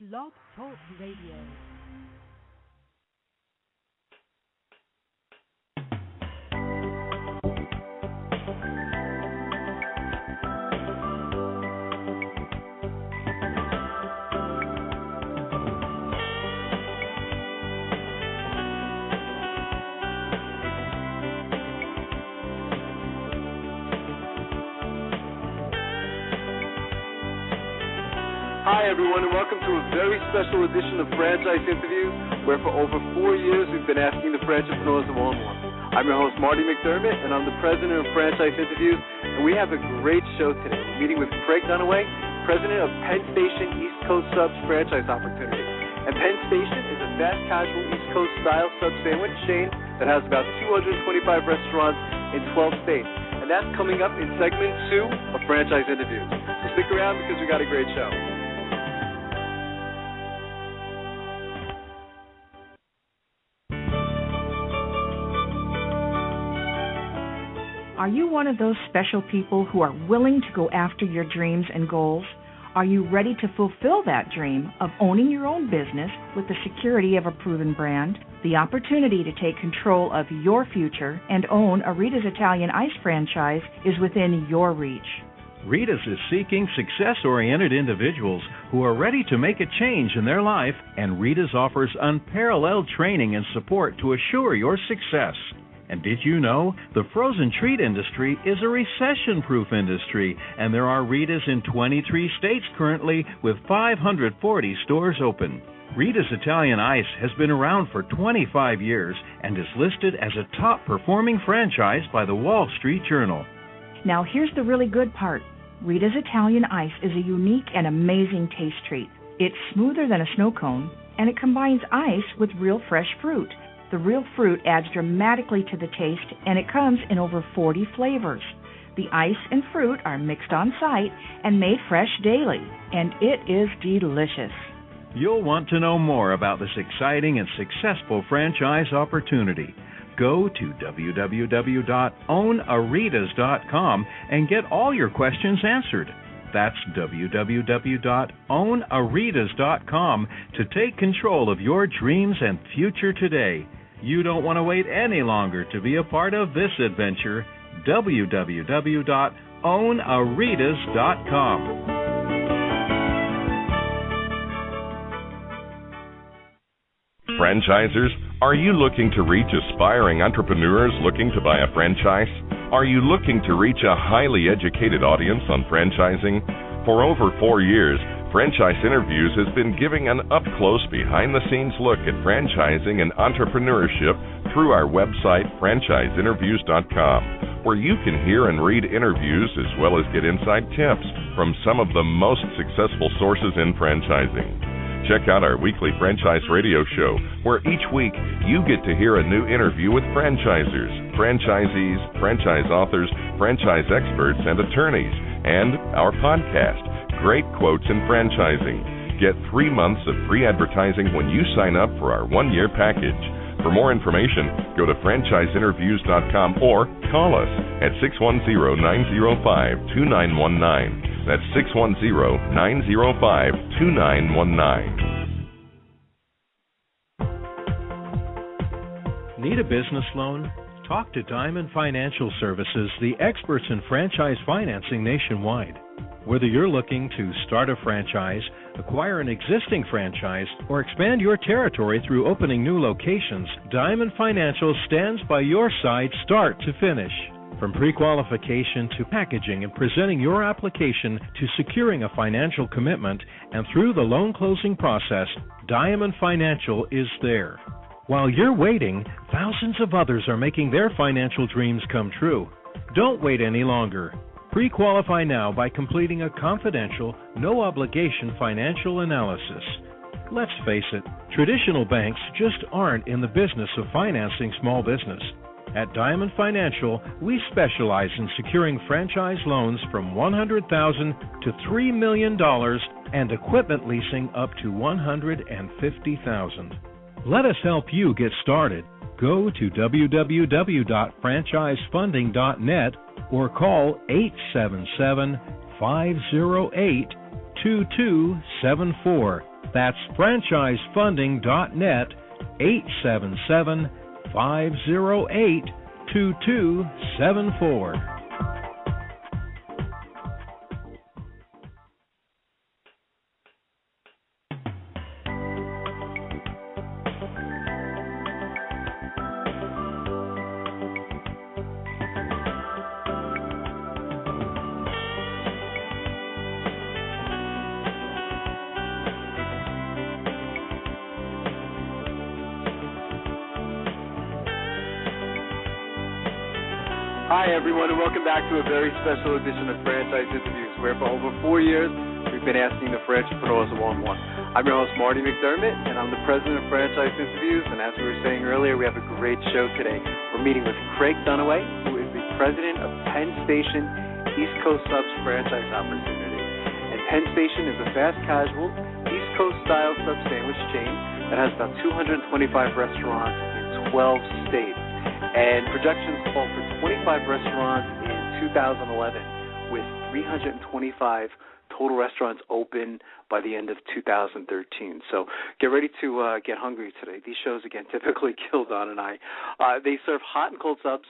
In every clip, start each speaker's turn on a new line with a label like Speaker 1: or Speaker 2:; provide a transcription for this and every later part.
Speaker 1: Blog Talk Radio.
Speaker 2: Hi, everyone, and welcome to a very special edition of Franchise Interviews, where for over 4 years we've been asking the franchipreneurs of one-on-one. I'm your host, Marty McDermott, and I'm the president of Franchise Interviews, and we have a great show today. We're meeting with Craig Dunaway, president of PENN STATION East Coast Subs Franchise Opportunity. And PENN STATION is a fast casual East Coast style sub sandwich chain that has about 225 restaurants in 12 states. And that's coming up in segment 2 of Franchise Interviews. So stick around because we got a great show.
Speaker 1: Are you one of those special people who are willing to go after your dreams and goals? Are you ready to fulfill that dream of owning your own business with the security of a proven brand? The opportunity to take control of your future and own a Rita's Italian Ice franchise is within your reach.
Speaker 3: Rita's is seeking success-oriented individuals who are ready to make a change in their life, and Rita's offers unparalleled training and support to assure your success. And did you know the frozen treat industry is a recession-proof industry, and there are Rita's in 23 states currently with 540 stores open. Rita's Italian Ice has been around for 25 years and is listed as a top-performing franchise by the Wall Street Journal.
Speaker 1: Now here's the really good part. Rita's Italian Ice is a unique and amazing taste treat. It's smoother than a snow cone, and it combines ice with real fresh fruit. The real fruit adds dramatically to the taste, and it comes in over 40 flavors. The ice and fruit are mixed on site and made fresh daily, and it is delicious.
Speaker 3: You'll want to know more about this exciting and successful franchise opportunity. Go to www.ownaritas.com and get all your questions answered. That's www.ownaritas.com to take control of your dreams and future today. You don't want to wait any longer to be a part of this adventure. www.ownaritas.com.
Speaker 4: Franchisers, are you looking to reach aspiring entrepreneurs looking to buy a franchise? Are you looking to reach a highly educated audience on franchising? For over 4 years, Franchise Interviews has been giving an up-close, behind-the-scenes look at franchising and entrepreneurship through our website, franchiseinterviews.com, where you can hear and read interviews as well as get inside tips from some of the most successful sources in franchising. Check out our weekly franchise radio show, where each week you get to hear a new interview with franchisers, franchisees, franchise authors, franchise experts, and attorneys, and our podcast, Great Quotes in Franchising. Get 3 months of free advertising when you sign up for our 1-year package. For more information, go to franchiseinterviews.com or call us at 610-905-2919. That's 610-905-2919.
Speaker 3: Need a business loan? Talk to Diamond Financial Services, the experts in franchise financing nationwide. Whether you're looking to start a franchise, acquire an existing franchise, or expand your territory through opening new locations, Diamond Financial stands by your side start to finish. From pre-qualification to packaging and presenting your application to securing a financial commitment and through the loan closing process, Diamond Financial is there. While you're waiting, thousands of others are making their financial dreams come true. Don't wait any longer. Pre-qualify now by completing a confidential, no-obligation financial analysis. Let's face it, traditional banks just aren't in the business of financing small business. At Diamond Financial, we specialize in securing franchise loans from $100,000 to $3 million and equipment leasing up to $150,000. Let us help you get started. Go to www.franchisefunding.net or call 877-508-2274 That's franchisefunding.net, 877-508-2274.
Speaker 2: Hi, everyone, and welcome back to a very special edition of Franchise Interviews, where for over 4 years, we've been asking the entrepreneurs one-on-one. I'm your host, Marty McDermott, and I'm the president of Franchise Interviews, and as we were saying earlier, we have a great show today. We're meeting with Craig Dunaway, who is the president of PENN STATION East Coast Subs Franchise Opportunity. And PENN STATION is a fast-casual, East Coast-style sub sandwich chain that has about 225 restaurants in 12 states. And projections call for 25 restaurants in 2011, with 325 total restaurants open by the end of 2013. So get ready to get hungry today. These shows, again, typically kill Don and I. They serve hot and cold subs,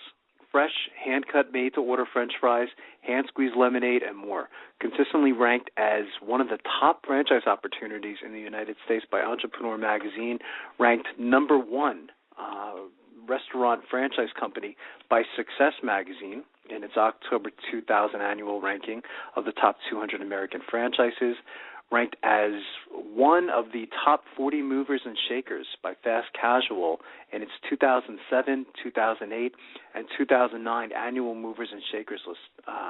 Speaker 2: fresh, hand-cut, made-to-order French fries, hand-squeezed lemonade, and more. Consistently ranked as one of the top franchise opportunities in the United States by Entrepreneur Magazine, ranked number one restaurant franchise company by Success Magazine in its October 2000 annual ranking of the top 200 American franchises, ranked as one of the top 40 movers and shakers by Fast Casual in its 2007, 2008, and 2009 annual movers and shakers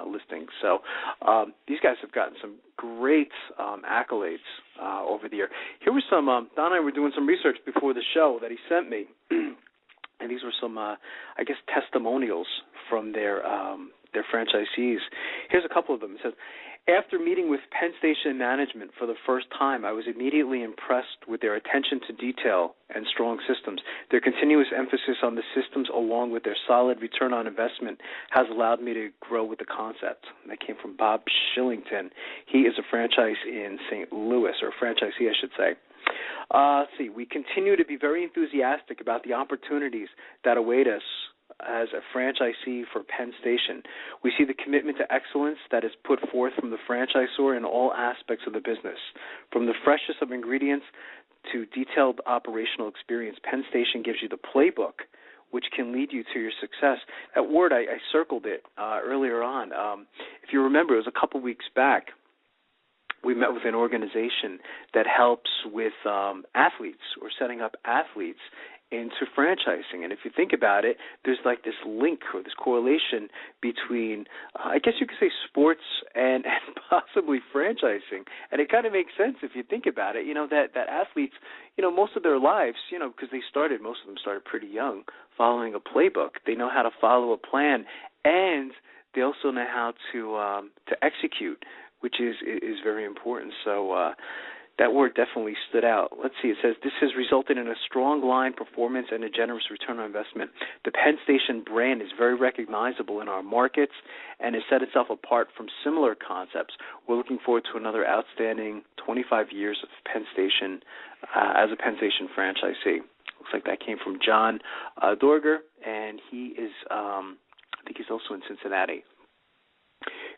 Speaker 2: listings. So these guys have gotten some great accolades over the year. Here was some, Don and I were doing some research before the show that he sent me. And these were some, testimonials from their franchisees. Here's a couple of them. It says, after meeting with PENN STATION management for the first time, I was immediately impressed with their attention to detail and strong systems. Their continuous emphasis on the systems along with their solid return on investment has allowed me to grow with the concept. And that came from Bob Shillington. He is a franchise in St. Louis, or a franchisee, I should say. Let's see. We continue to be very enthusiastic about the opportunities that await us as a franchisee for PENN STATION. We see the commitment to excellence that is put forth from the franchisor in all aspects of the business. From the freshest of ingredients to detailed operational experience, PENN STATION gives you the playbook which can lead you to your success. That word, I circled it earlier on. If you remember, it was a couple weeks back. We met with an organization that helps with athletes or setting up athletes into franchising. And if you think about it, there's like this link or this correlation between, I guess you could say, sports and possibly franchising. And it kind of makes sense if you think about it, that athletes, most of their lives, because most of them started pretty young, following a playbook. They know how to follow a plan, and they also know how to execute, which is very important. So that word definitely stood out. Let's see. It says, this has resulted in a strong line performance and a generous return on investment. The PENN STATION brand is very recognizable in our markets and has set itself apart from similar concepts. We're looking forward to another outstanding 25 years of PENN STATION as a PENN STATION franchisee. Looks like that came from John Dorger, and he is, I think he's also in Cincinnati.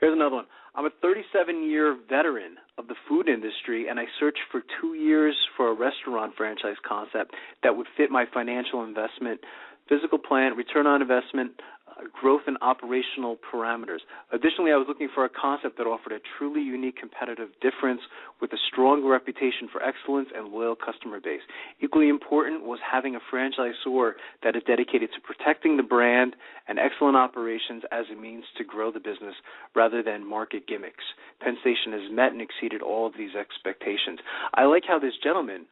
Speaker 2: Here's another one. I'm a 37-year veteran of the food industry, and I searched for 2 years for a restaurant franchise concept that would fit my financial investment, physical plan, return on investment, growth and operational parameters. Additionally, I was looking for a concept that offered a truly unique competitive difference with a strong reputation for excellence and loyal customer base. Equally important was having a franchisor that is dedicated to protecting the brand and excellent operations as a means to grow the business rather than market gimmicks. PENN STATION has met and exceeded all of these expectations. I like how this gentleman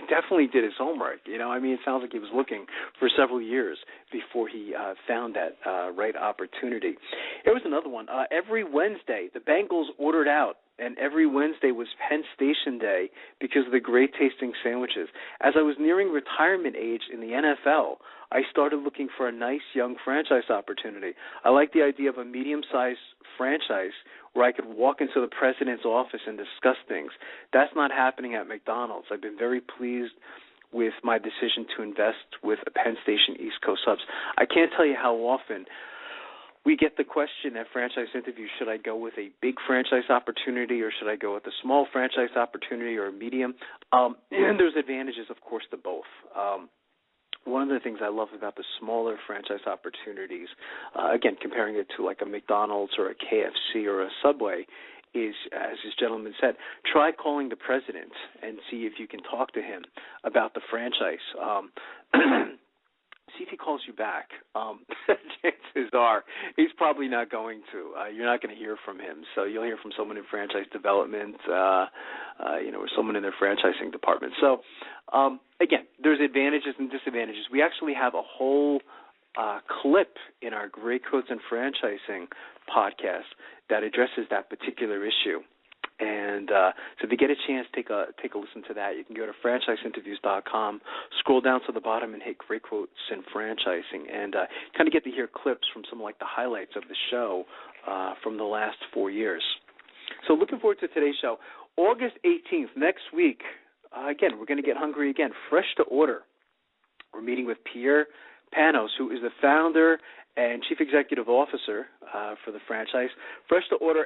Speaker 2: definitely did his homework. It sounds like he was looking for several years before he found that right opportunity. Here was another one. Every Wednesday, the Bengals ordered out and every Wednesday was Penn Station Day because of the great tasting sandwiches. As I was nearing retirement age in the NFL, I started looking for a nice young franchise opportunity. I like the idea of a medium-sized franchise where I could walk into the president's office and discuss things. That's not happening at McDonald's. I've been very pleased with my decision to invest with a Penn Station East Coast Subs. I can't tell you how often we get the question at franchise interviews, should I go with a big franchise opportunity or should I go with a small franchise opportunity or a medium? And there's advantages, of course, to both. One of the things I love about the smaller franchise opportunities, again, comparing it to like a McDonald's or a KFC or a Subway, is, as this gentleman said, try calling the president and see if you can talk to him about the franchise. See if he calls you back. Chances are he's probably not going to. You're not going to hear from him. So you'll hear from someone in franchise development, or someone in their franchising department. So, again, there's advantages and disadvantages. We actually have a whole clip in our Great Quotes in Franchising podcast that addresses that particular issue. And so if you get a chance, take a listen to that. You can go to franchiseinterviews.com, scroll down to the bottom, and hit Great Quotes in Franchising, and kind of get to hear clips from some like the highlights of the show from the last 4 years. So looking forward to today's show. August 18th, next week, again, we're going to get hungry again, fresh to order. We're meeting with Pierre Panos, who is the founder and Chief Executive Officer for the franchise. Fresh to Order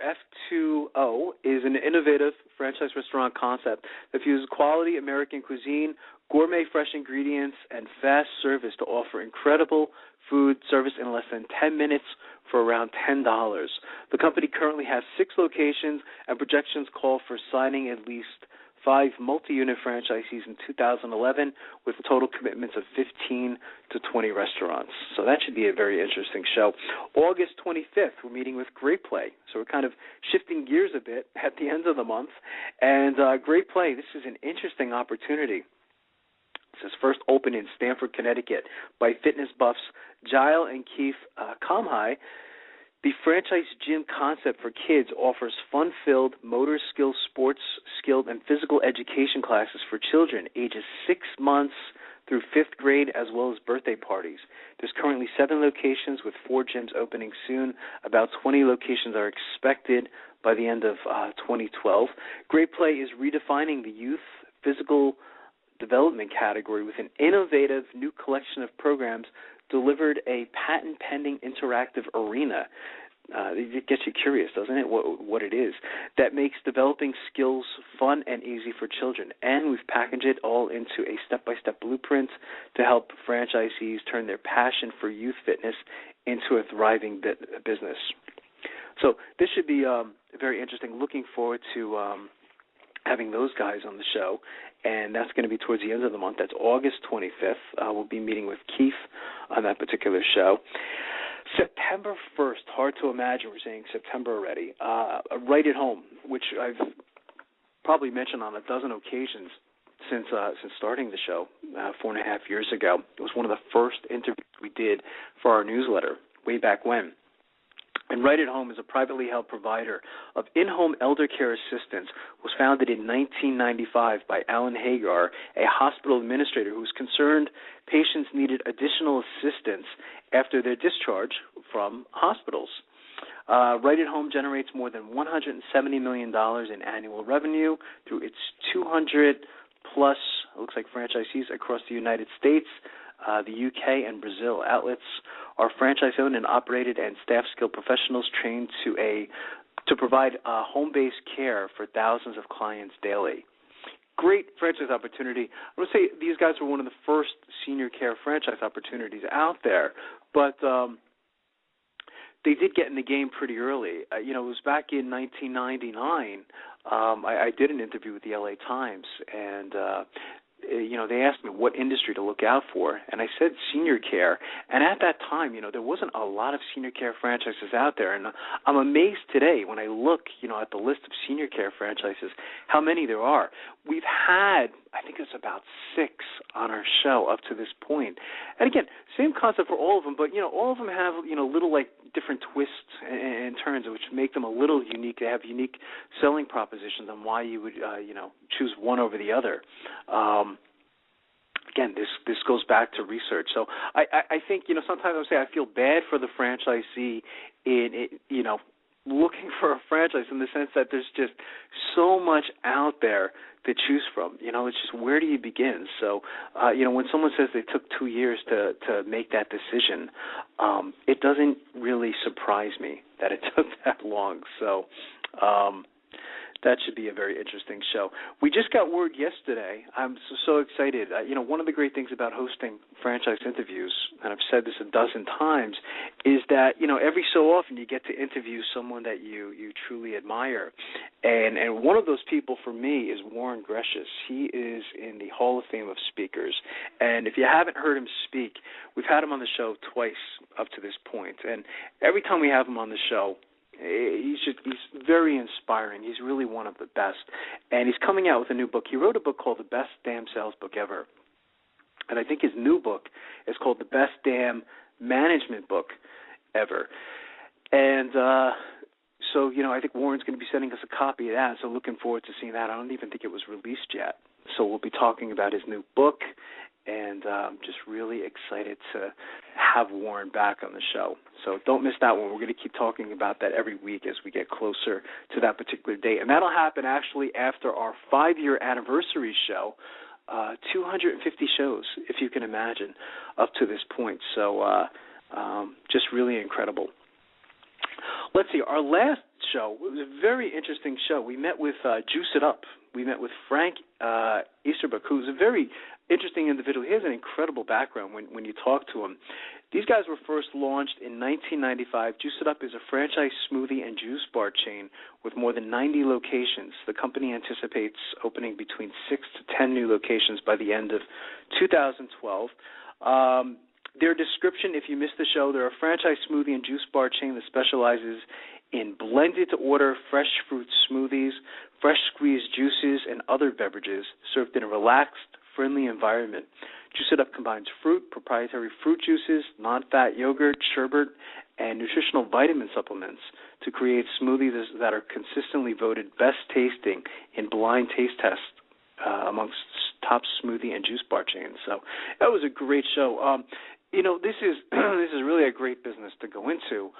Speaker 2: F2O is an innovative franchise restaurant concept that fuses quality American cuisine, gourmet fresh ingredients, and fast service to offer incredible food service in less than 10 minutes for around $10. The company currently has 6 locations, and projections call for signing at least 5 multi-unit franchisees in 2011 with total commitments of 15 to 20 restaurants. So that should be a very interesting show. August 25th, we're meeting with Great Play. So we're kind of shifting gears a bit at the end of the month. And Great Play, this is an interesting opportunity. This is first opened in Stamford, Connecticut by fitness buffs Gile and Keith Comhigh. The franchise gym concept for kids offers fun-filled motor skills, sports skilled, and physical education classes for children ages 6 months through 5th grade, as well as birthday parties. There's currently 7 locations with 4 gyms opening soon. About 20 locations are expected by the end of 2012. Great Play is redefining the youth physical development category with an innovative new collection of programs delivered a patent-pending interactive arena. It gets you curious, doesn't it, what it is, that makes developing skills fun and easy for children. And we've packaged it all into a step-by-step blueprint to help franchisees turn their passion for youth fitness into a thriving business. So this should be very interesting. Looking forward to having those guys on the show, and that's going to be towards the end of the month. That's August 25th. We'll be meeting with Keith on that particular show. September 1st, hard to imagine we're saying September already. Right at Home, which I've probably mentioned on a dozen occasions since starting the show 4.5 years ago. It was one of the first interviews we did for our newsletter way back when. And Right at Home is a privately held provider of in-home elder care assistance. It was founded in 1995 by Alan Hagar, a hospital administrator who was concerned patients needed additional assistance after their discharge from hospitals. Right at Home generates more than $170 million in annual revenue through its 200-plus, it looks like, franchisees across the United States, the UK, and Brazil. Outlets are franchise-owned and operated, and staff-skilled professionals trained to provide home-based care for thousands of clients daily. Great franchise opportunity. I would say these guys were one of the first senior care franchise opportunities out there, but they did get in the game pretty early. It was back in 1999. I did an interview with the LA Times, and they asked me what industry to look out for, and I said senior care. And at that time, there wasn't a lot of senior care franchises out there. And I'm amazed today when I look, at the list of senior care franchises, how many there are. We've had, I I think it's about 6 on our show up to this point. And again, same concept for all of them, but all of them have little like different twists and turns, which make them a little unique. They have unique selling propositions on why you would choose one over the other. Again, this goes back to research. So I think sometimes I say I feel bad for the franchisee in looking for a franchise, in the sense that there's just so much out there to choose from. It's just, where do you begin? So, when someone says they took 2 years to make that decision, it doesn't really surprise me that it took that long. So, that should be a very interesting show. We just got word yesterday. I'm so excited. One of the great things about hosting franchise interviews, and I've said this a dozen times, is that, every so often you get to interview someone that you truly admire. And one of those people for me is Warren Greshus. He is in the Hall of Fame of speakers. And if you haven't heard him speak, we've had him on the show twice up to this point. And every time we have him on the show, he's very inspiring. He's really one of the best. And he's coming out with a new book. He wrote a book called The Best Damn Sales Book Ever. And I think his new book is called The Best Damn Management Book Ever. And so, I think Warren's going to be sending us a copy of that. So looking forward to seeing that. I don't even think it was released yet. So we'll be talking about his new book. And just really excited to have Warren back on the show. So don't miss that one. We're going to keep talking about that every week as we get closer to that particular date. And that'll happen actually after our 5-year anniversary show, 250 shows, if you can imagine, up to this point. So just really incredible. Let's see, our last show was a very interesting show. We met with Juice It Up. We met with Frank Easterbrook, who's a very interesting individual. He has an incredible background when you talk to him. These guys were first launched in 1995. Juice It Up is a franchise smoothie and juice bar chain with more than 90 locations. The company anticipates opening between 6 to 10 new locations by the end of 2012. Their description, if you missed the show, they're a franchise smoothie and juice bar chain that specializes in blended-to-order fresh fruit smoothies, fresh squeezed juices, and other beverages served in a relaxed, friendly environment. Juice It Up combines fruit, proprietary fruit juices, non-fat yogurt, sherbet, and nutritional vitamin supplements to create smoothies that are consistently voted best tasting in blind taste tests amongst top smoothie and juice bar chains. So that was a great show. This is really a great business to go into.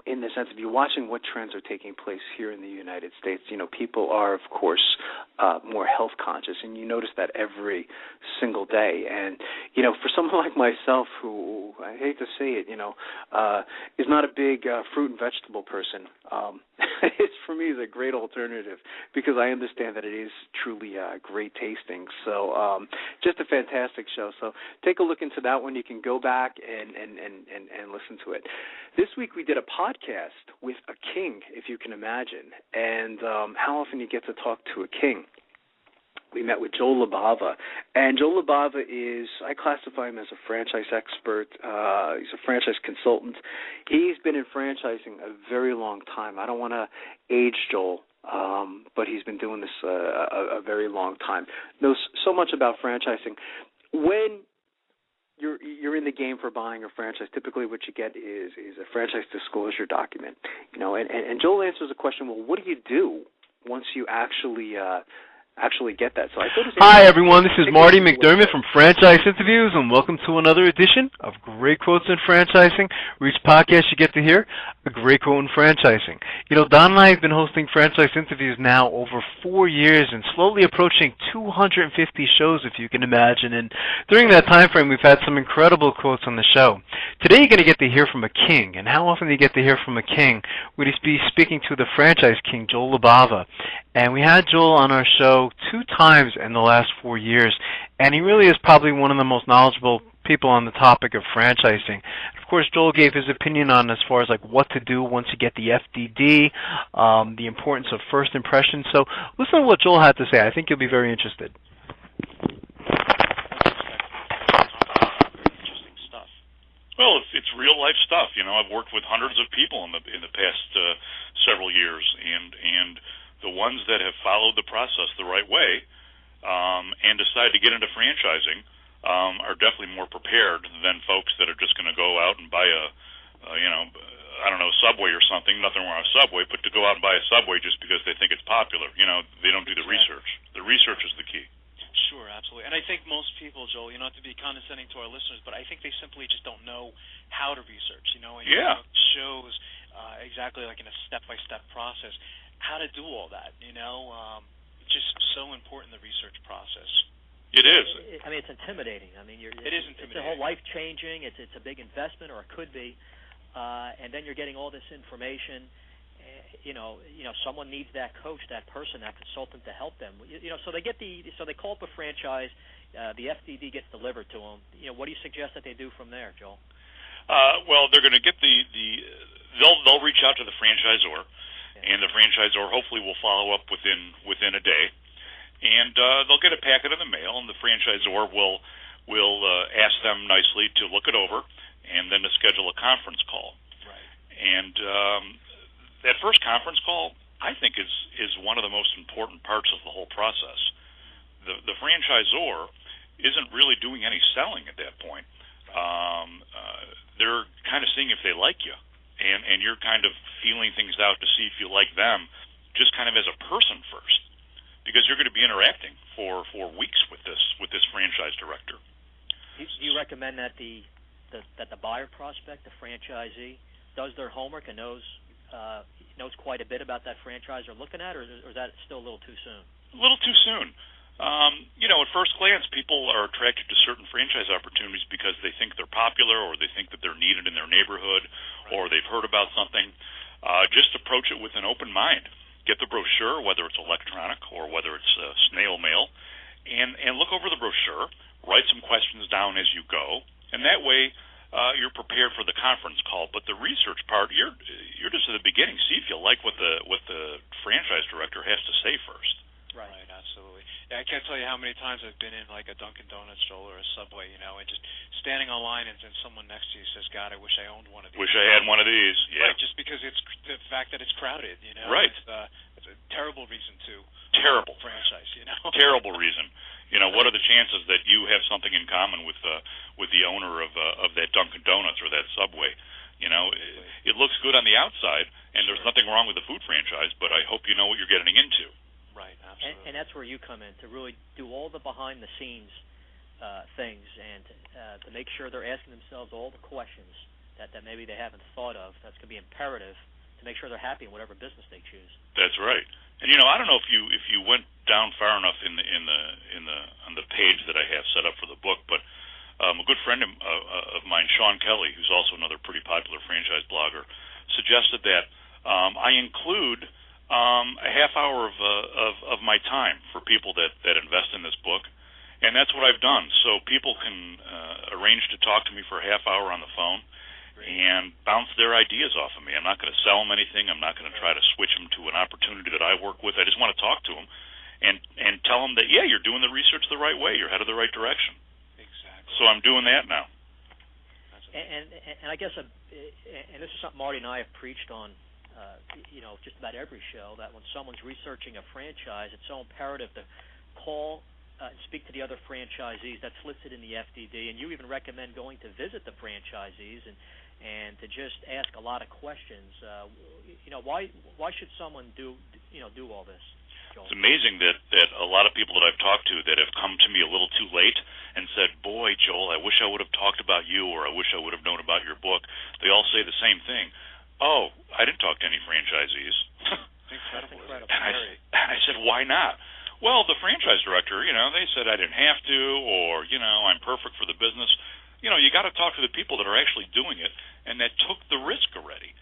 Speaker 2: In the sense of you watching what trends are taking place here in the United States. People are, of course, more health conscious, and you notice that every single day. And, for someone like myself who, I hate to say it, is not a big fruit and vegetable person, it for me is a great alternative because I understand that it is truly great tasting. So just a fantastic show. So take a look into that one. You can go back and listen to it. This week we did a podcast with a king, if you can imagine, and how often you get to talk to a king. We met with Joel Labava, and Joel Labava is, I classify him as a franchise expert. He's a franchise consultant. He's been in franchising a very long time. I don't want to age Joel, but he's been doing this a very long time. Knows so much about franchising. When you're in the game for buying a franchise, typically what you get is a franchise disclosure document. And Joel answers the question, well, what do you do once you actually get that? So I
Speaker 5: Hi, everyone. This is Marty McDermott from Franchise Interviews, and welcome to another edition of Great Quotes in Franchising, where each podcast you get to hear a great quote in franchising. Don and I have been hosting Franchise Interviews now over 4 years and slowly approaching 250 shows, if you can imagine. And during that time frame, we've had some incredible quotes on the show. Today, you're going to get to hear from a king. And how often do you get to hear from a king? We're going to be speaking to the franchise king, Joel Labava. And we had Joel on our show 2 times in the last 4 years, and he really is probably one of the most knowledgeable people on the topic of franchising. Of course, Joel gave his opinion on as far as like what to do once you get the FDD, the importance of first impressions. So listen to what Joel had to say. I think you'll be very interested.
Speaker 6: Well, it's real life stuff. I've worked with hundreds of people in the past several years, and the ones that have followed the process the right way and decide to get into franchising are definitely more prepared than folks that are just going to go out and buy Subway or something. Nothing wrong with Subway, but to go out and buy a Subway just because they think it's popular, they don't do the research. The research is the key.
Speaker 7: Sure, absolutely. And I think most people, Joel, not to be condescending to our listeners, but I think they simply just don't know how to research, and it shows exactly like in a step-by-step process how to do all that, It's just so important, the research process.
Speaker 6: It is.
Speaker 8: It's intimidating.
Speaker 7: It is intimidating.
Speaker 8: It's a whole life-changing. It's a big investment, or it could be. And then you're getting all this information. Someone needs that coach, that person, that consultant to help them. So they call up a franchise. The FDD gets delivered to them. What do you suggest that they do from there, Joel?
Speaker 6: Well, they're going to get they'll reach out to the franchisor, and the franchisor hopefully will follow up within a day, and they'll get a packet in the mail, and the franchisor will ask them nicely to look it over, and then to schedule a conference call.
Speaker 7: Right.
Speaker 6: And that first conference call, I think, is one of the most important parts of the whole process. The franchisor isn't really doing any selling at that point. They're kind of seeing if they like you, and you're kind of feeling things out to see if you like them, just kind of as a person first, because you're going to be interacting for weeks with this franchise director.
Speaker 8: Do you recommend that the buyer prospect, the franchisee, does their homework and knows quite a bit about that franchise they're looking at, or is that still a little too soon?
Speaker 6: A little too soon. At first glance, people are attracted to certain franchise opportunities because they think they're popular, or they think that they're needed in their neighborhood, or they've heard about something. Just approach it with an open mind. Get the brochure, whether it's electronic or whether it's snail mail, and look over the brochure. Write some questions down as you go, and that way you're prepared for the conference call. But the research part, you're just at the beginning. See if you like what the franchise director has to say first.
Speaker 7: Right, absolutely. Yeah, I can't tell you how many times I've been in like a Dunkin' Donuts, Joel, or a Subway, and just standing on line, and then someone next to you says, "God, I wish I owned one of these."
Speaker 6: Wish I had one of these. Yeah.
Speaker 7: Right, just because it's the fact that it's crowded.
Speaker 6: Right.
Speaker 7: It's a terrible reason to
Speaker 6: terrible
Speaker 7: franchise.
Speaker 6: Terrible reason. What are the chances that you have something in common with the owner of that Dunkin' Donuts or that Subway? It looks good on the outside, and there's nothing wrong with the food franchise, but I hope you know what you're getting into.
Speaker 7: Right, absolutely.
Speaker 8: And that's where you come in, to really do all the behind-the-scenes things, and to make sure they're asking themselves all the questions that maybe they haven't thought of. That's going to be imperative to make sure they're happy in whatever business they choose.
Speaker 6: That's right. And I don't know if you went down far enough on the page that I have set up for the book, but a good friend of mine, Sean Kelly, who's also another pretty popular franchise blogger, suggested that I include a half hour of my time for people that invest in this book, and that's what I've done. So people can arrange to talk to me for a half hour on the phone and bounce their ideas off of me. I'm not going to sell them anything. I'm not going to try to switch them to an opportunity that I work with. I just want to talk to them and tell them that, yeah, you're doing the research the right way. You're headed the right direction.
Speaker 7: Exactly.
Speaker 6: So I'm doing that now.
Speaker 8: And I guess, and this is something Marty and I have preached on, just about every show, that when someone's researching a franchise, it's so imperative to call and speak to the other franchisees. That's listed in the FDD, and you even recommend going to visit the franchisees and to just ask a lot of questions. Why should someone do all this, Joel?
Speaker 6: It's amazing that a lot of people that I've talked to that have come to me a little too late and said, "Boy, Joel, I wish I would have talked about you, or I wish I would have known about your book." They all say the same thing. "Oh, I didn't talk to any franchisees."
Speaker 7: Incredible.
Speaker 6: And I said, "Why not?" "Well, the franchise director, they said I didn't have to, or, I'm perfect for the business." You got to talk to the people that are actually doing it and that took the risk already.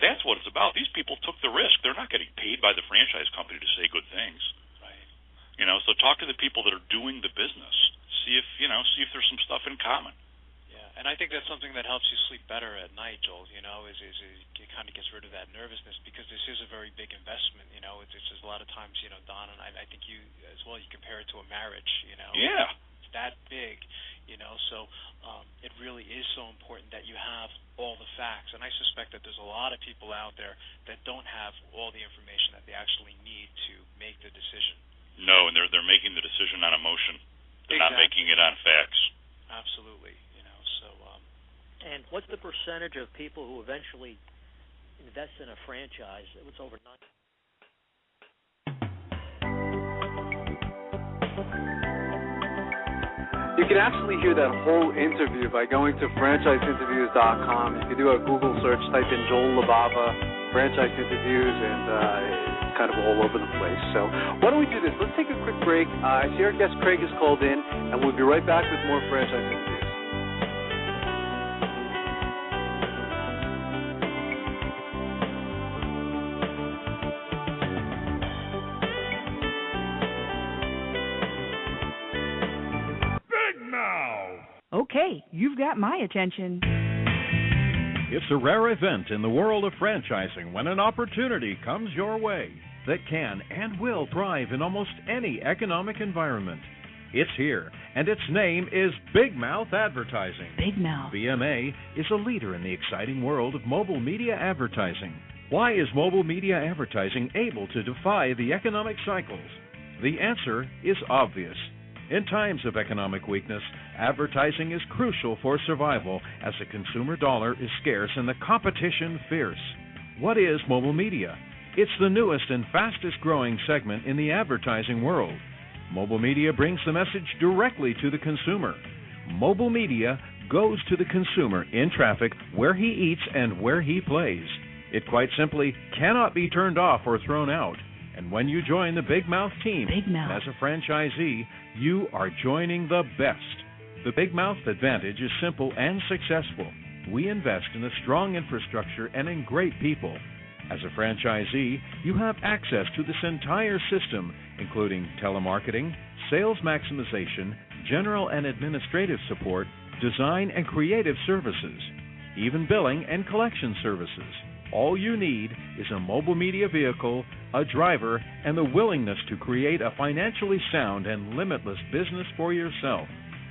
Speaker 6: That's what it's about. These people took the risk. They're not getting paid by the franchise company to say good things.
Speaker 7: Right.
Speaker 6: So talk to the people that are doing the business. See if there's some stuff in common.
Speaker 7: And I think that's something that helps you sleep better at night, Joel, is it kind of gets rid of that nervousness, because this is a very big investment, it's just a lot of times, Don, and I think you as well, you compare it to a marriage,
Speaker 6: Yeah.
Speaker 7: It's that big, so it really is so important that you have all the facts, and I suspect that there's a lot of people out there that don't have all the information that they actually need to make the decision.
Speaker 6: No, and they're making the decision
Speaker 8: what's the percentage of people who eventually invest in a franchise? It was over 9.
Speaker 2: You can actually hear that whole interview by going to franchiseinterviews.com. You can do a Google search, type in Joel Labava, franchise interviews, and it's kind of all over the place. So why don't we do this? Let's take a quick break. I see our guest Craig is called in, and we'll be right back with more franchise interviews.
Speaker 1: Okay, you've got my attention.
Speaker 3: It's a rare event in the world of franchising when an opportunity comes your way that can and will thrive in almost any economic environment. It's here, and its name is Big Mouth Advertising.
Speaker 1: Big Mouth.
Speaker 3: BMA is a leader in the exciting world of mobile media advertising. Why is mobile media advertising able to defy the economic cycles? The answer is obvious. In times of economic weakness, advertising is crucial for survival as the consumer dollar is scarce and the competition fierce. What is mobile media? It's the newest and fastest growing segment in the advertising world. Mobile media brings the message directly to the consumer. Mobile media goes to the consumer in traffic, where he eats and where he plays. It quite simply cannot be turned off or thrown out. And when you join the Big Mouth team as a franchisee, you are joining the best. The Big Mouth advantage is simple and successful. We invest in a strong infrastructure and in great people. As a franchisee, you have access to this entire system, including telemarketing, sales maximization, general and administrative support, design and creative services, even billing and collection services. All you need is a mobile media vehicle, a driver, and the willingness to create a financially sound and limitless business for yourself.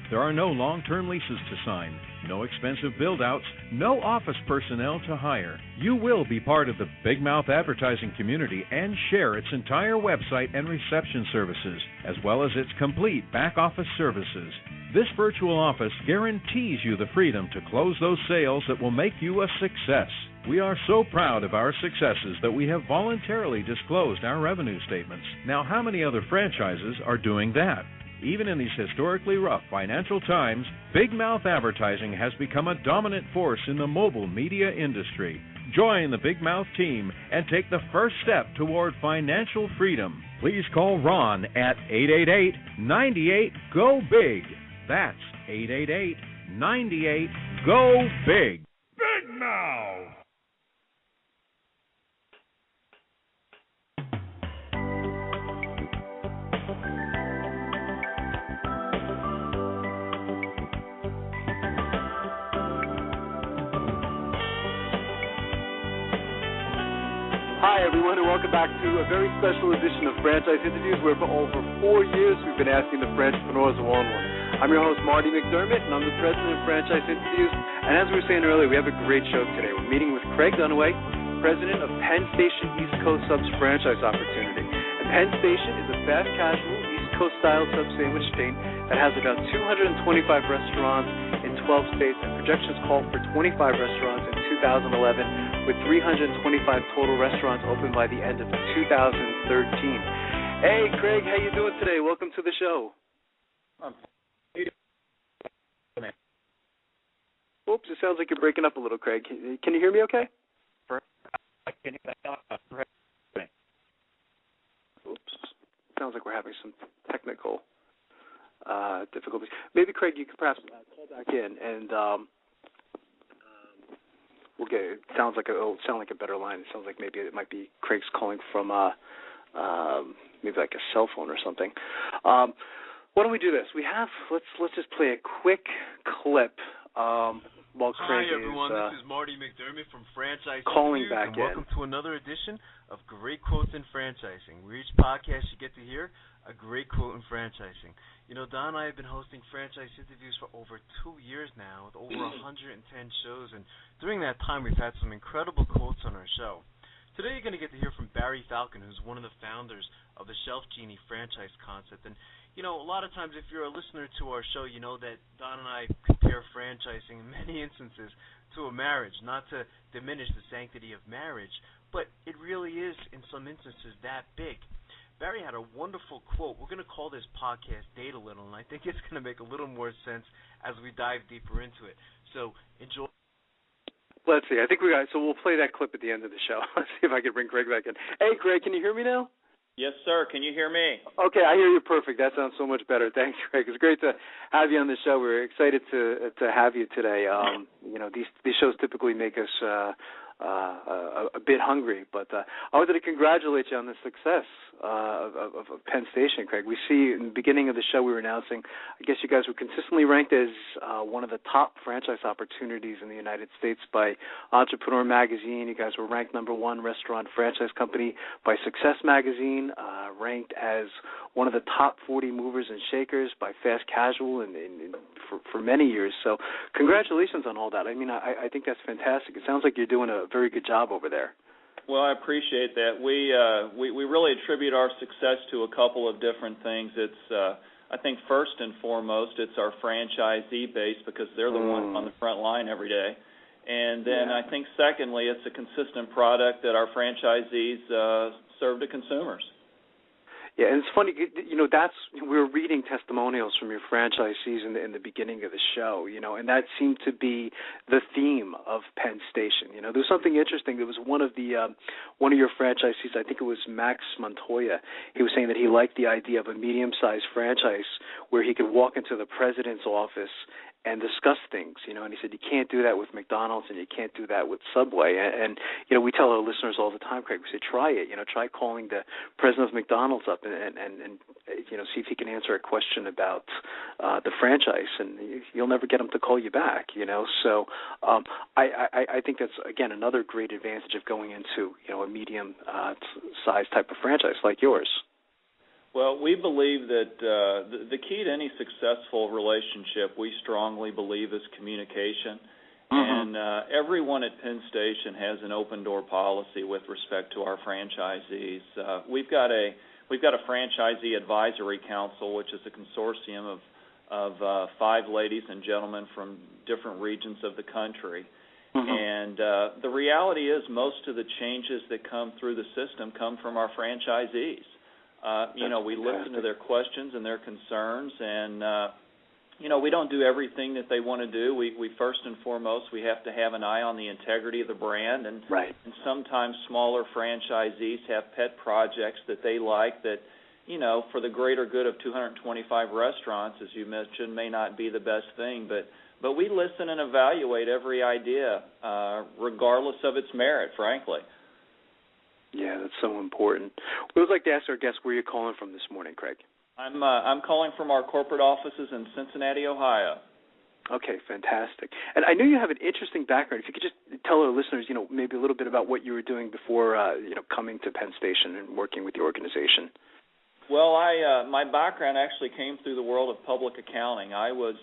Speaker 3: There are no long-term leases to sign, no expensive build-outs, no office personnel to hire. You will be part of the Big Mouth advertising community and share its entire website and reception services, as well as its complete back-office services. This virtual office guarantees you the freedom to close those sales that will make you a success. We are so proud of our successes that we have voluntarily disclosed our revenue statements. Now, how many other franchises are doing that? Even in these historically rough financial times, Big Mouth Advertising has become a dominant force in the mobile media industry. Join the Big Mouth team and take the first step toward financial freedom. Please call Ron at 888-98-GO-BIG. That's 888-98-GO-BIG. Big Mouth!
Speaker 2: Hi, everyone, and welcome back to a very special edition of Franchise Interviews, where for over 4 years we've been asking the entrepreneurs of one-on-one. I'm your host, Marty McDermott, and I'm the president of Franchise Interviews. And as we were saying earlier, we have a great show today. We're meeting with Craig Dunaway, president of PENN Station East Coast Subs Franchise Opportunity. And PENN Station is a fast casual East Coast style sub sandwich chain that has about 225 restaurants in 12 states, and projections call for 25 restaurants in 2011, with 325 total restaurants open by the end of 2013. Hey, Craig, how you doing today? Welcome to the show. Oops, it sounds like you're breaking up a little, Craig. Can you hear me okay? Oops, sounds like we're having some technical difficulties. Maybe, Craig, you could perhaps call back in, and we'll get it. It'll sound like a better line. It sounds like maybe it might be Craig's calling from maybe like a cell phone or something. Why don't we do this? Let's just play a quick clip while Craig
Speaker 5: Hi, everyone. This is Marty McDermott from Franchise
Speaker 2: calling
Speaker 5: Interviews,
Speaker 2: back
Speaker 5: and welcome to another edition of Great Quotes in Franchising, where each podcast you get to hear a great quote in franchising. You know, Don and I have been hosting franchise interviews for over 2 years now, with over 110 shows, and during that time we've had some incredible quotes on our show.
Speaker 9: Today you're going to get to hear from Barry Falcon, who's one of the founders of the Shelf Genie franchise concept. And, you know, a lot of times if you're a listener to our show, you know that Don and I compare franchising in many instances to a marriage, not to diminish the sanctity of marriage, but it really is, in some instances, that big. Barry had a wonderful quote. We're going to call this podcast Date a Little, and I think it's going to make a little more sense as we dive deeper into it. So enjoy.
Speaker 2: Let's see. I think so we'll play that clip at the end of the show. Let's see if I can bring Craig back in. Hey, Craig, can you hear me now?
Speaker 10: Yes, sir. Can you hear me?
Speaker 2: Okay, I hear you perfect. That sounds so much better. Thanks, Craig. It's great to have you on the show. We're excited to have you today. You know, these shows typically make us a bit hungry, but I wanted to congratulate you on the success of Penn Station, Craig. We see in the beginning of the show we were announcing, I guess you guys were consistently ranked as one of the top franchise opportunities in the United States by Entrepreneur Magazine. You guys were ranked #1 restaurant franchise company by Success Magazine, ranked as one of the top 40 movers and shakers by Fast Casual for many years. So congratulations on all that. I mean, I think that's fantastic. It sounds like you're doing a very good job over there.
Speaker 10: Well, I appreciate that. We really attribute our success to a couple of different things. It's I think first and foremost it's our franchisee base, because they're the ones on the front line every day. And then I think secondly it's a consistent product that our franchisees serve to consumers.
Speaker 2: Yeah, and it's funny, you know, we were reading testimonials from your franchisees in the beginning of the show, you know, and that seemed to be the theme of Penn Station. You know, there was something interesting. There was one of your franchisees, I think it was Max Montoya. He was saying that he liked the idea of a medium-sized franchise where he could walk into the president's office and discuss things, you know, and he said you can't do that with McDonald's and you can't do that with Subway. And you know, we tell our listeners all the time, Craig, we say try it, you know, try calling the president of McDonald's up and you know, see if he can answer a question about the franchise, and you'll never get him to call you back, you know. So I think that's, again, another great advantage of going into, you know, a medium size type of franchise like yours.
Speaker 10: Well, we believe that the key to any successful relationship, we strongly believe, is communication. And everyone at Penn Station has an open door policy with respect to our franchisees. We've got a franchisee advisory council, which is a consortium of 5 ladies and gentlemen from different regions of the country. And the reality is most of the changes that come through the system come from our franchisees. You know, we listen to their questions and their concerns, and, you know, we don't do everything that they want to do. We first and foremost, we have to have an eye on the integrity of the brand, and sometimes smaller franchisees have pet projects that they like that, you know, for the greater good of 225 restaurants, as you mentioned, may not be the best thing, but we listen and evaluate every idea, regardless of its merit, frankly.
Speaker 2: Yeah, that's so important. We would like to ask our guests where you're calling from this morning, Craig.
Speaker 10: I'm calling from our corporate offices in Cincinnati, Ohio.
Speaker 2: Okay, fantastic. And I know you have an interesting background. If you could just tell our listeners, you know, maybe a little bit about what you were doing before, you know, coming to Penn Station and working with the organization.
Speaker 10: Well, my background actually came through the world of public accounting. I was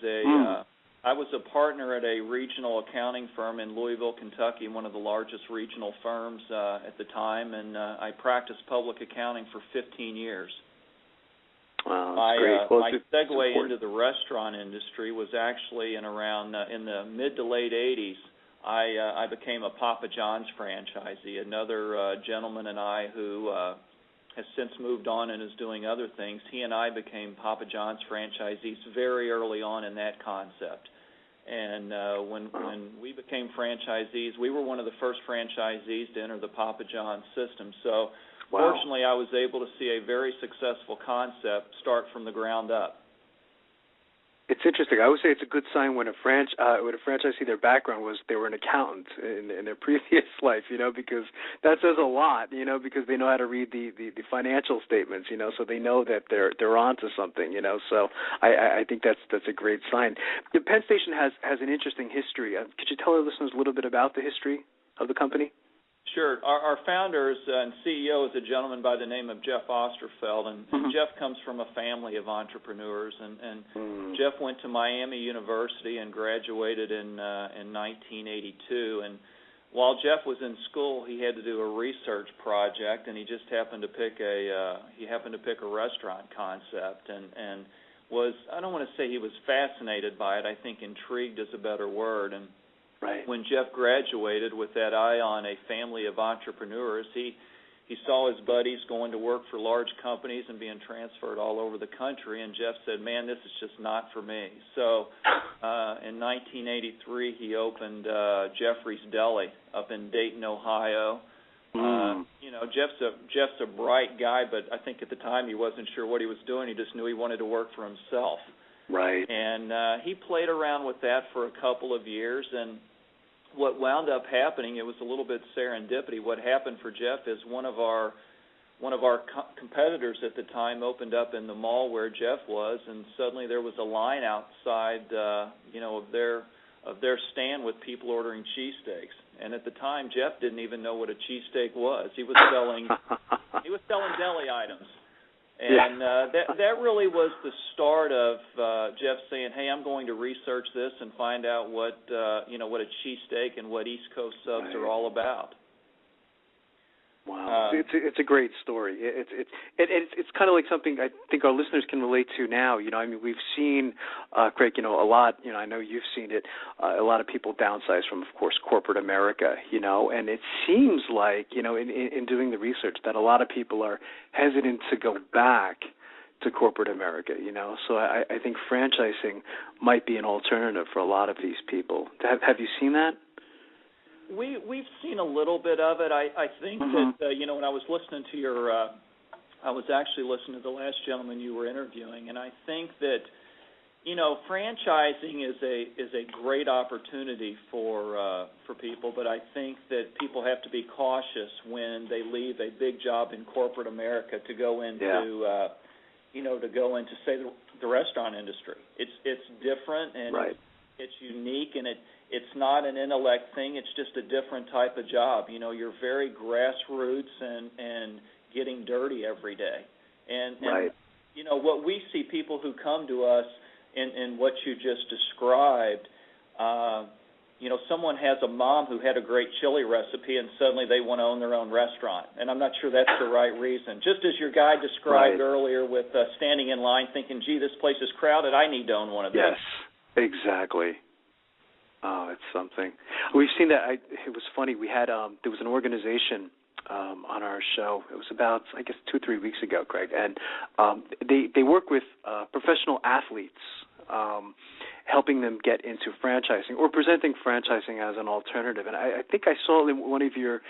Speaker 10: a partner at a regional accounting firm in Louisville, Kentucky, one of the largest regional firms at the time, and I practiced public accounting for 15 years.
Speaker 2: Wow, that's great. Well,
Speaker 10: my segue into the restaurant industry was actually in the mid to late 80s. I became a Papa John's franchisee. Another gentleman and I who has since moved on and is doing other things, he and I became Papa John's franchisees very early on in that concept. And when we became franchisees, we were one of the first franchisees to enter the Papa John's system. So fortunately, I was able to see a very successful concept start from the ground up.
Speaker 2: It's interesting. I would say it's a good sign when a franchisee, their background was they were an accountant in their previous life, you know, because that says a lot, you know, because they know how to read the financial statements, you know, so they know that they're onto something, you know. So I think that's a great sign. The Penn Station has an interesting history. Could you tell our listeners a little bit about the history of the company?
Speaker 10: Sure. Our founder and CEO is a gentleman by the name of Jeff Osterfeld, and Jeff comes from a family of entrepreneurs. And Jeff went to Miami University and graduated in 1982. And while Jeff was in school, he had to do a research project, and he just happened to pick a restaurant concept, and was, I don't want to say he was fascinated by it. I think intrigued is a better word. And when Jeff graduated with that eye on a family of entrepreneurs, he saw his buddies going to work for large companies and being transferred all over the country, and Jeff said, man, this is just not for me. So in 1983, he opened Jeffrey's Deli up in Dayton, Ohio. Jeff's a bright guy, but I think at the time he wasn't sure what he was doing. He just knew he wanted to work for himself.
Speaker 11: Right.
Speaker 10: And he played around with that for a couple of years, and what wound up happening, it was a little bit serendipity. What happened for Jeff is one of our competitors at the time opened up in the mall where Jeff was, and suddenly there was a line outside, of their stand with people ordering cheesesteaks. And at the time, Jeff didn't even know what a cheesesteak was. He was selling deli items. And that really was the start of Jeff saying, "Hey, I'm going to research this and find out what a cheesesteak and what East Coast subs are all about."
Speaker 11: Wow, it's a great story. It's kind of like something I think our listeners can relate to now. I mean, we've seen, Craig, a lot. I know you've seen it. A lot of people downsize from, of course, corporate America. And it seems like, in doing the research, that a lot of people are hesitant to go back to corporate America. So I think franchising might be an alternative for a lot of these people. Have you seen that?
Speaker 10: We've seen a little bit of it. I think that when I was listening to I was actually listening to the last gentleman you were interviewing, and I think that franchising is a great opportunity for people, but I think that people have to be cautious when they leave a big job in corporate America to go into say the restaurant industry. It's different and it's unique, and it's not an intellect thing. It's just a different type of job. You're very grassroots and getting dirty every day. And what we see, people who come to us in what you just described, someone has a mom who had a great chili recipe and suddenly they want to own their own restaurant. And I'm not sure that's the right reason. Just as your guy described earlier with standing in line thinking, gee, this place is crowded, I need to own one of these.
Speaker 11: Yes, exactly. Oh, it's something. We've seen that. It was funny. We had there was an organization on our show. It was about, I guess, 2-3 weeks ago, Craig, and they work with professional athletes, helping them get into franchising or presenting franchising as an alternative. And I think I saw in one of your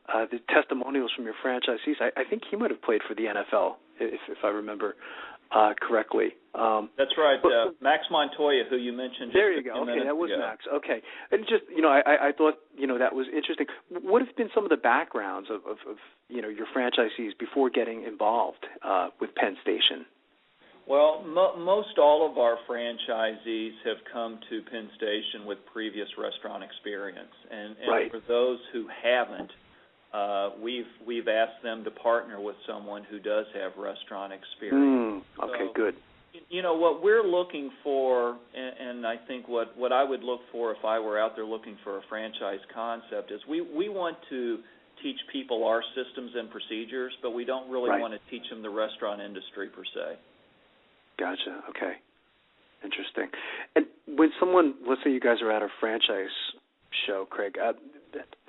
Speaker 11: the testimonials from your franchisees. I think he might have played for the NFL, if I remember correctly.
Speaker 10: That's right. Max Montoya, who you mentioned.
Speaker 11: There you go. Okay, that was Max. Okay. And just, I thought, that was interesting. What have been some of the backgrounds of your franchisees before getting involved with Penn Station?
Speaker 10: Well, most all of our franchisees have come to Penn Station with previous restaurant experience. And for those who haven't, we've asked them to partner with someone who does have restaurant experience.
Speaker 11: Okay, good.
Speaker 10: What we're looking for, and I think what I would look for if I were out there looking for a franchise concept, is we want to teach people our systems and procedures, but we don't really want to teach them the restaurant industry per se.
Speaker 11: Gotcha. Okay. Interesting. And when someone, let's say you guys are at a franchise show, Craig,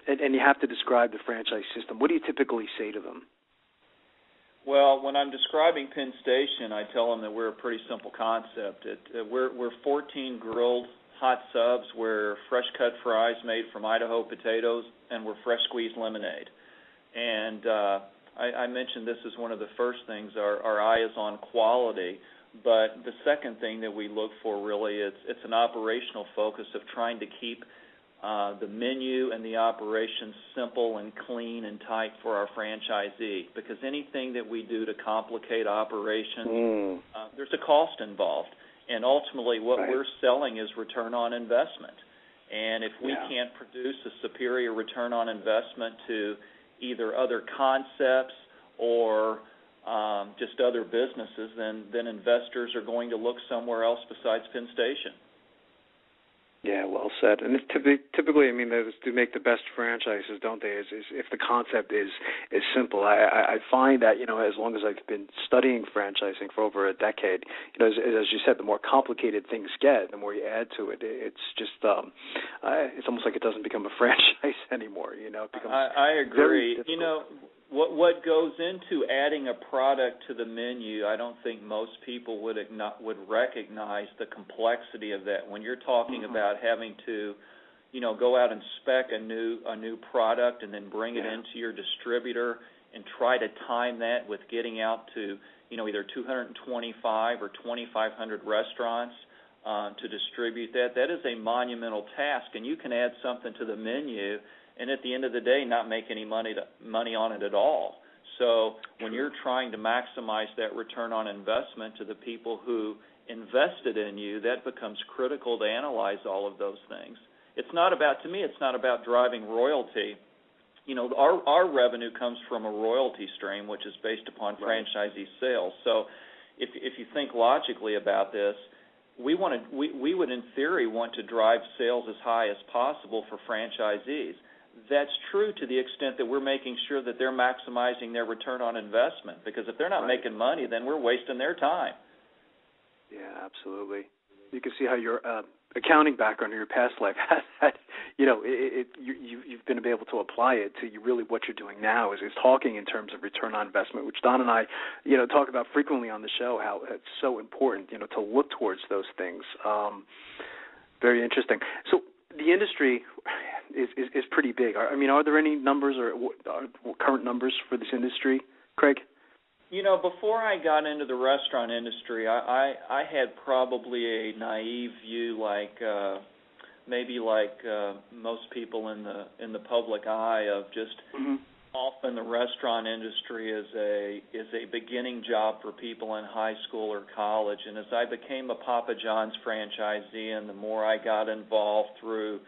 Speaker 11: and you have to describe the franchise system, what do you typically say to them?
Speaker 10: Well, when I'm describing Penn Station, I tell them that we're a pretty simple concept. We're 14 grilled hot subs, we're fresh-cut fries made from Idaho potatoes, and we're fresh-squeezed lemonade. And I mentioned this is one of the first things. Our eye is on quality, but the second thing that we look for really is it's an operational focus of trying to keep the menu and the operations simple and clean and tight for our franchisee, because anything that we do to complicate operations, there's a cost involved. And ultimately what we're selling is return on investment. And if we can't produce a superior return on investment to either other concepts or just other businesses, then investors are going to look somewhere else besides Penn Station.
Speaker 11: Yeah, well said. And it's typically, I mean, those do make the best franchises, don't they? Is if the concept is simple. I find that, as long as I've been studying franchising for over a decade, as you said, the more complicated things get, the more you add to it. It's just, it's almost like it doesn't become a franchise anymore. It becomes.
Speaker 10: I agree. What goes into adding a product to the menu, I don't think most people would recognize the complexity of that. When you're talking about having to, go out and spec a new product and then bring it into your distributor and try to time that with getting out to, either 225 or 2,500 restaurants to distribute that is a monumental task. And you can add something to the menu and at the end of the day not make any money on it at all. So when you're trying to maximize that return on investment to the people who invested in you, that becomes critical to analyze all of those things. It's not about driving royalty. Our revenue comes from a royalty stream, which is based upon franchisee sales. So if you think logically about this, we would in theory want to drive sales as high as possible for franchisees. That's true to the extent that we're making sure that they're maximizing their return on investment, because if they're not making money, then we're wasting their time.
Speaker 11: Yeah, absolutely. You can see how your accounting background or your past life had you've been able to apply it to really what you're doing now is talking in terms of return on investment, which Don and I, talk about frequently on the show, how it's so important, to look towards those things. Very interesting. So the industry is pretty big. Are there any numbers or current numbers for this industry, Craig?
Speaker 10: Before I got into the restaurant industry, I had probably a naive view, maybe most people in the public eye, of just often the restaurant industry is a beginning job for people in high school or college. And as I became a Papa John's franchisee, and the more I got involved through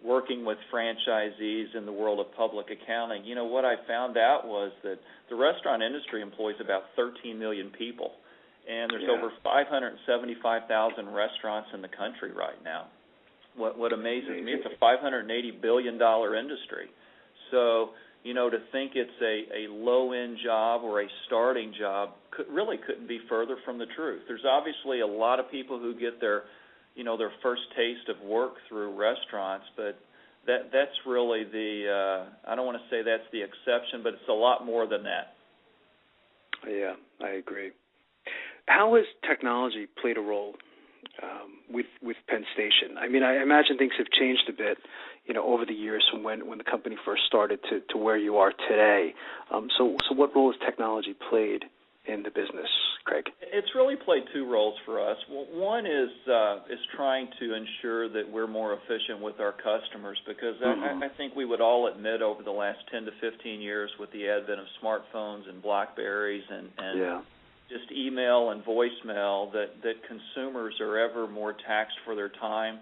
Speaker 10: working with franchisees in the world of public accounting, what I found out was that the restaurant industry employs about 13 million people, and there's over 575,000 restaurants in the country right now. What amazes me, it's a $580 billion industry. So, to think it's a low-end job or a starting job couldn't be further from the truth. There's obviously a lot of people who get their first taste of work through restaurants, but that's really I don't want to say that's the exception, but it's a lot more than that.
Speaker 11: Yeah, I agree. How has technology played a role with Penn Station? I imagine things have changed a bit, over the years from when the company first started to where you are today. So what role has technology played in the business, Craig?
Speaker 10: It's really played two roles for us. Well, one is trying to ensure that we're more efficient with our customers, because I think we would all admit over the last 10 to 15 years, with the advent of smartphones and BlackBerries and just email and voicemail, that consumers are ever more taxed for their time.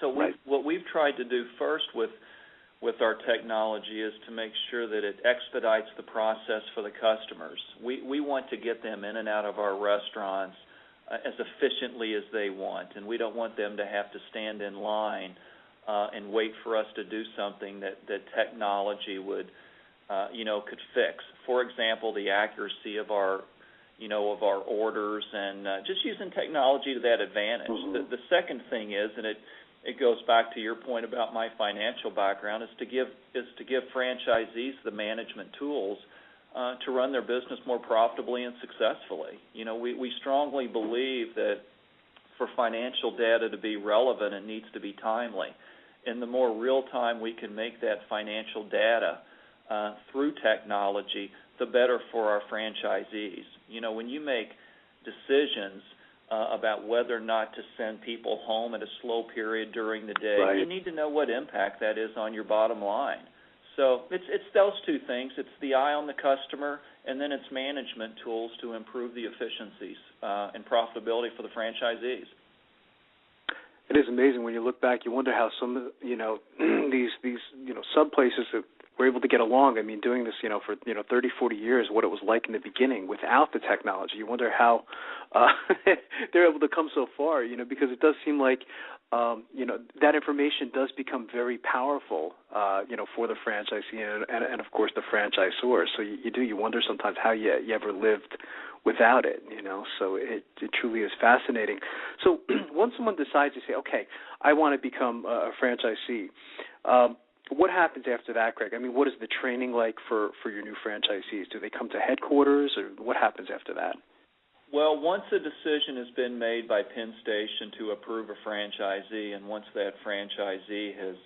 Speaker 10: So what we've tried to do first with our technology is to make sure that it expedites the process for the customers. We want to get them in and out of our restaurants as efficiently as they want, and we don't want them to have to stand in line and wait for us to do something that technology would, could fix. For example, the accuracy of our orders, and just using technology to that advantage. The second thing is, and it goes back to your point about my financial background, is to give franchisees the management tools to run their business more profitably and successfully. We strongly believe that for financial data to be relevant, it needs to be timely. And the more real time we can make that financial data through technology, the better for our franchisees. When you make decisions about whether or not to send people home at a slow period during the day, you need to know what impact that is on your bottom line. So it's those two things. It's the eye on the customer, and then it's management tools to improve the efficiencies and profitability for the franchisees. It
Speaker 11: is amazing when you look back. You wonder how some these sub places we're able to get along. I mean, doing this, for 30, 40 years, what it was like in the beginning without the technology. You wonder how they're able to come so far, because it does seem like, that information does become very powerful, for the franchisee and of course the franchisor. So you wonder sometimes how you ever lived without it, So it truly is fascinating. So once someone decides to say, okay, I want to become a franchisee, what happens after that, Craig? I mean, what is the training like for your new franchisees? Do they come to headquarters, or what happens after that?
Speaker 10: Well, once a decision has been made by Penn Station to approve a franchisee, and once that franchisee has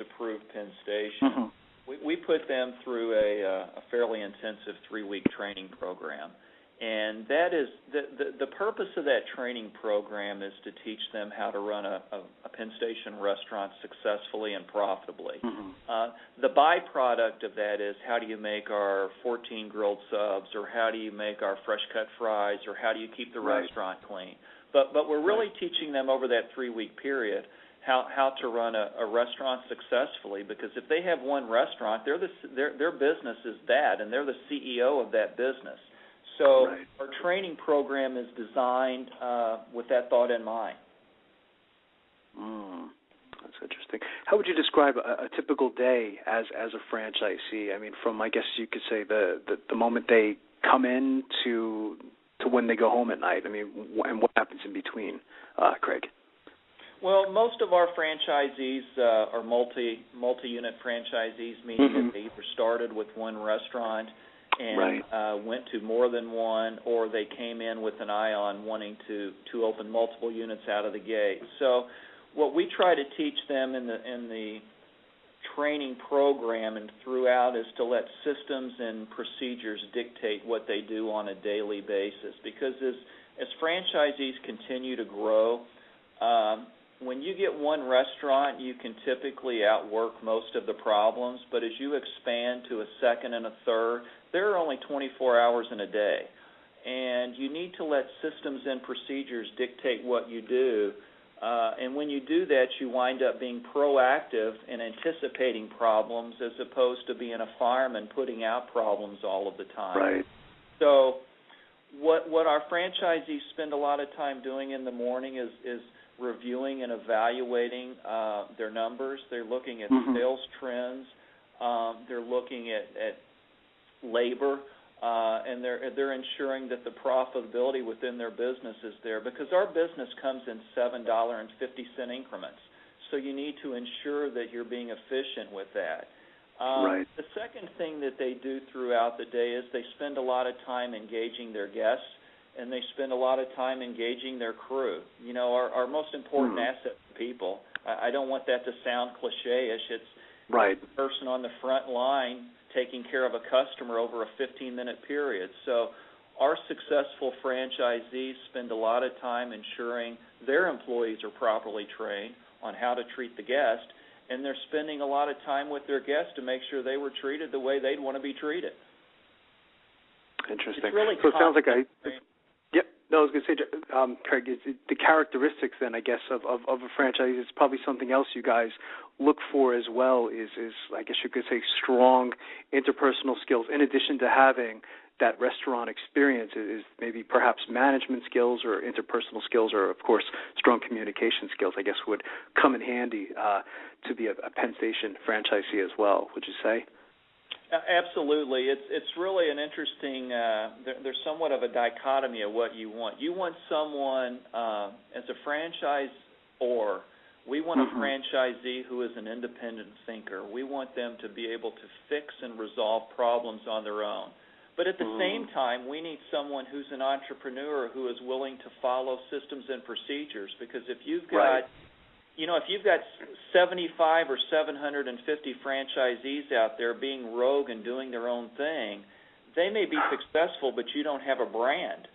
Speaker 10: approved Penn Station, we put them through a fairly intensive 3-week training program. And that is the purpose of that training program is to teach them how to run a Penn Station restaurant successfully and profitably. The byproduct of that is how do you make our 14 grilled subs, or how do you make our fresh cut fries, or how do you keep the restaurant clean. But we're really teaching them over that 3-week period how to run a restaurant successfully, because if they have one restaurant, their business is that, and they're the CEO of that business. So our training program is designed with that thought in mind.
Speaker 11: That's interesting. How would you describe a typical day as a franchisee? I mean, from, I guess you could say, the moment they come in to when they go home at night. I mean, and what happens in between, Craig?
Speaker 10: Well, most of our franchisees are multi-unit franchisees, meaning that they either started with one restaurant and went to more than one, or they came in with an eye on wanting to open multiple units out of the gate. So what we try to teach them in the training program and throughout is to let systems and procedures dictate what they do on a daily basis, because as franchisees continue to grow, when you get one restaurant, you can typically outwork most of the problems, but as you expand to a second and a third, there are only 24 hours in a day, and you need to let systems and procedures dictate what you do, and when you do that, you wind up being proactive and anticipating problems as opposed to being a fireman putting out problems all of the time.
Speaker 11: Right.
Speaker 10: So what our franchisees spend a lot of time doing in the morning is reviewing and evaluating their numbers. They're looking at sales trends. They're looking at labor, and they're ensuring that the profitability within their business is there, because our business comes in $7.50 increments. So you need to ensure that you're being efficient with that. The second thing that they do throughout the day is they spend a lot of time engaging their guests, and they spend a lot of time engaging their crew. Our most important asset is people. I don't want that to sound cliche-ish. It's the person on the front line taking care of a customer over a 15-minute period. So our successful franchisees spend a lot of time ensuring their employees are properly trained on how to treat the guest, and they're spending a lot of time with their guests to make sure they were treated the way they'd want to be treated.
Speaker 11: Interesting.
Speaker 10: It's really
Speaker 11: so it sounds like I was going to say, Craig, the characteristics then, I guess, of a franchise is probably something else you guys look for as well is I guess you could say, strong interpersonal skills. In addition to having that restaurant experience, is maybe perhaps management skills or interpersonal skills, or, of course, strong communication skills, I guess, would come in handy to be a Penn Station franchisee as well, would you say?
Speaker 10: Absolutely. It's really an interesting, there's somewhat of a dichotomy of what you want. You want someone, as a franchisor, we want a franchisee who is an independent thinker. We want them to be able to fix and resolve problems on their own. But at the same time, we need someone who's an entrepreneur who is willing to follow systems and procedures, because if you've got if you've got 75 or 750 franchisees out there being rogue and doing their own thing, they may be successful, but you don't have a brand.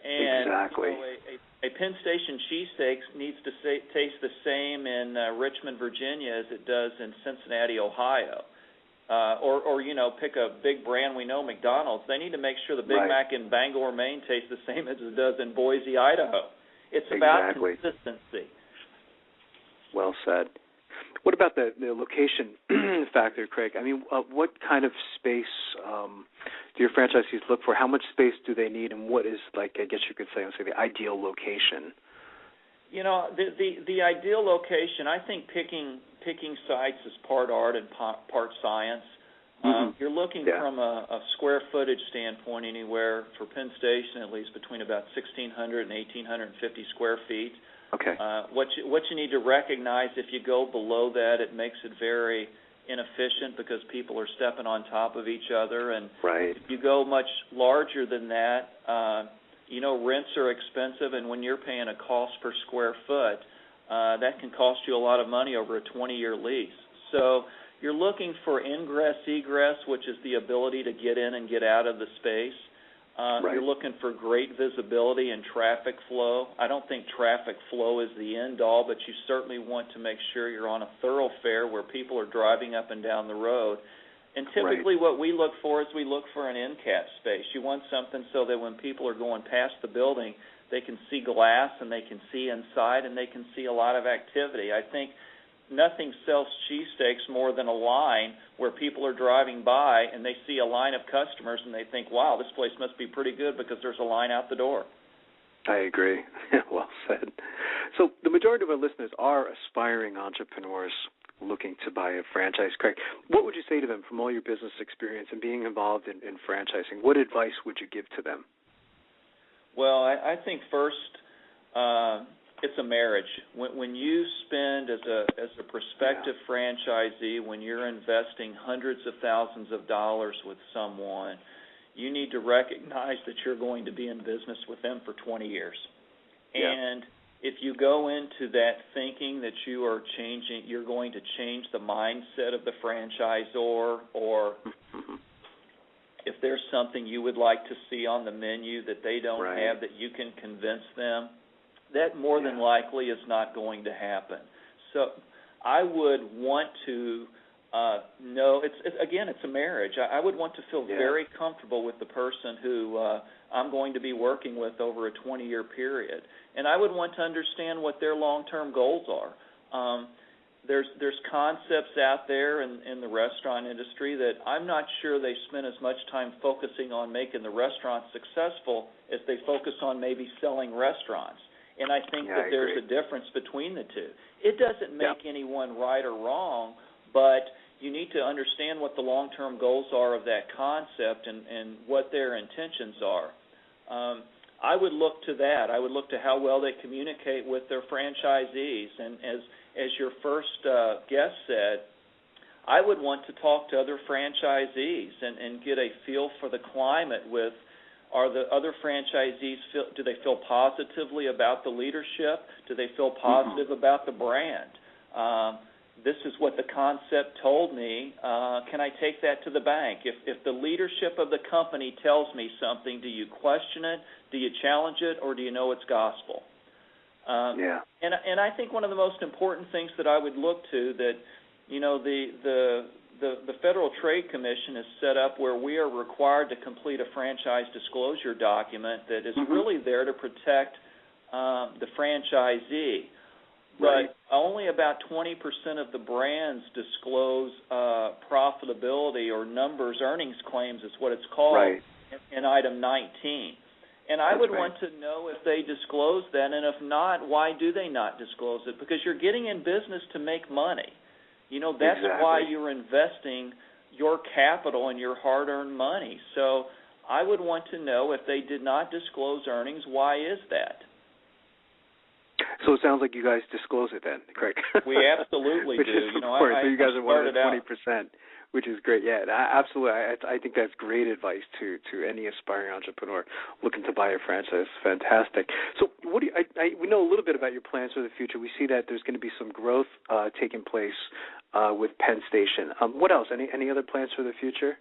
Speaker 10: And a Penn Station cheesesteak needs to taste the same in Richmond, Virginia as it does in Cincinnati, Ohio. Or pick a big brand we know, McDonald's. They need to make sure the Big Mac in Bangor, Maine tastes the same as it does in Boise, Idaho. It's about consistency.
Speaker 11: Well said. What about the location factor, Craig? I mean, what kind of space do your franchisees look for? How much space do they need, and what is, like, I guess you could say, the ideal location?
Speaker 10: You know, the ideal location, I think picking sites is part art and part science. You're looking from a square footage standpoint anywhere, for Penn Station at least, between about 1,600 and 1,850 square feet.
Speaker 11: Okay.
Speaker 10: What you need to recognize, if you go below that, it makes it very inefficient because people are stepping on top of each other. And
Speaker 11: right.
Speaker 10: If you go much larger than that, rents are expensive, and when you're paying a cost per square foot, that can cost you a lot of money over a 20-year lease. So you're looking for ingress, egress, which is the ability to get in and get out of the space. Right. You're looking for great visibility and traffic flow. I don't think traffic flow is the end-all, but you certainly want to make sure you're on a thoroughfare where people are driving up and down the road. And typically what we look for is we look for an end cap space. You want something so that when people are going past the building, they can see glass and they can see inside and they can see a lot of activity. I think nothing sells cheesesteaks more than a line where people are driving by and they see a line of customers and they think, wow, this place must be pretty good because there's a line out the door.
Speaker 11: I agree. Well said. So the majority of our listeners are aspiring entrepreneurs looking to buy a franchise. Craig, what would you say to them from all your business experience and being involved in franchising? What advice would you give to them?
Speaker 10: Well, I think first it's a marriage. When you spend as a prospective franchisee, when you're investing hundreds of thousands of dollars with someone, you need to recognize that you're going to be in business with them for 20 years. Yeah. And if you go into that thinking that you're going to change the mindset of the franchisor, or if there's something you would like to see on the menu that they don't have that you can convince them, that more than likely is not going to happen. So I would want to know, it's a marriage. I would want to feel very comfortable with the person who I'm going to be working with over a 20-year period. And I would want to understand what their long-term goals are. There's concepts out there in the restaurant industry that I'm not sure they spend as much time focusing on making the restaurant successful as they focus on maybe selling restaurants. And I think that there's a difference between the two. It doesn't make anyone right or wrong, but you need to understand what the long-term goals are of that concept and what their intentions are. I would look to that. I would look to how well they communicate with their franchisees. And as your first guest said, I would want to talk to other franchisees and get a feel for the climate with, are the other franchisees, do they feel positively about the leadership? Do they feel positive about the brand? This is what the concept told me. Can I take that to the bank? If the leadership of the company tells me something, do you question it? Do you challenge it? Or do you know it's gospel? And I think one of the most important things that I would look to that, the Federal Trade Commission is set up where we are required to complete a franchise disclosure document that is really there to protect the franchisee. But only about 20% of the brands disclose profitability or numbers, earnings claims is what it's called in Item 19. And I would want to know if they disclose that, and if not, why do they not disclose it? Because you're getting in business to make money. That's why you're investing your capital and your hard-earned money. So I would want to know if they did not disclose earnings, why is that?
Speaker 11: So it sounds like you guys disclose it then, Craig.
Speaker 10: We absolutely do.
Speaker 11: So you guys are one of the 20%, which is great. Yeah, absolutely. I think that's great advice to any aspiring entrepreneur looking to buy a franchise. Fantastic. So we know a little bit about your plans for the future. We see that there's going to be some growth taking place with Penn Station. What else? Any other plans for the future?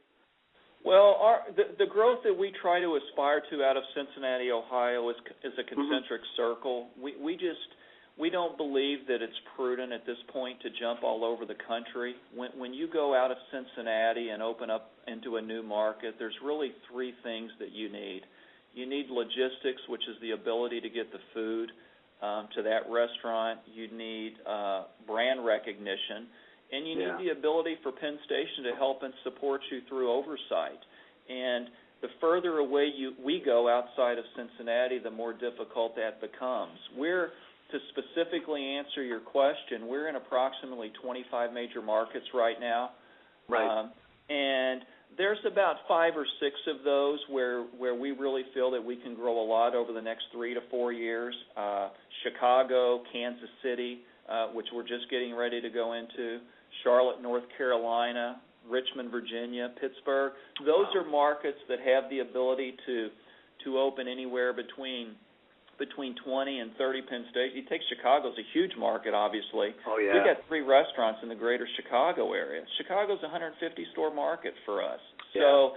Speaker 10: Well, the growth that we try to aspire to out of Cincinnati, Ohio, is a concentric circle. We don't believe that it's prudent at this point to jump all over the country. When you go out of Cincinnati and open up into a new market, there's really three things that you need. You need logistics, which is the ability to get the food to that restaurant. You need brand recognition, and you need the ability for Penn Station to help and support you through oversight. And the further away we go outside of Cincinnati, the more difficult that becomes. To specifically answer your question, we're in approximately 25 major markets right now.
Speaker 11: Right.
Speaker 10: And there's about 5 or 6 of those where we really feel that we can grow a lot over the next 3 to 4 years. Chicago, Kansas City, which we're just getting ready to go into, Charlotte, North Carolina, Richmond, Virginia, Pittsburgh. Those are markets that have the ability to open anywhere between 20 and 30 Penn Station. You take Chicago's a huge market, obviously.
Speaker 11: Oh, yeah.
Speaker 10: We've got 3 restaurants in the greater Chicago area. Chicago's a 150-store market for us.
Speaker 11: Yeah.
Speaker 10: So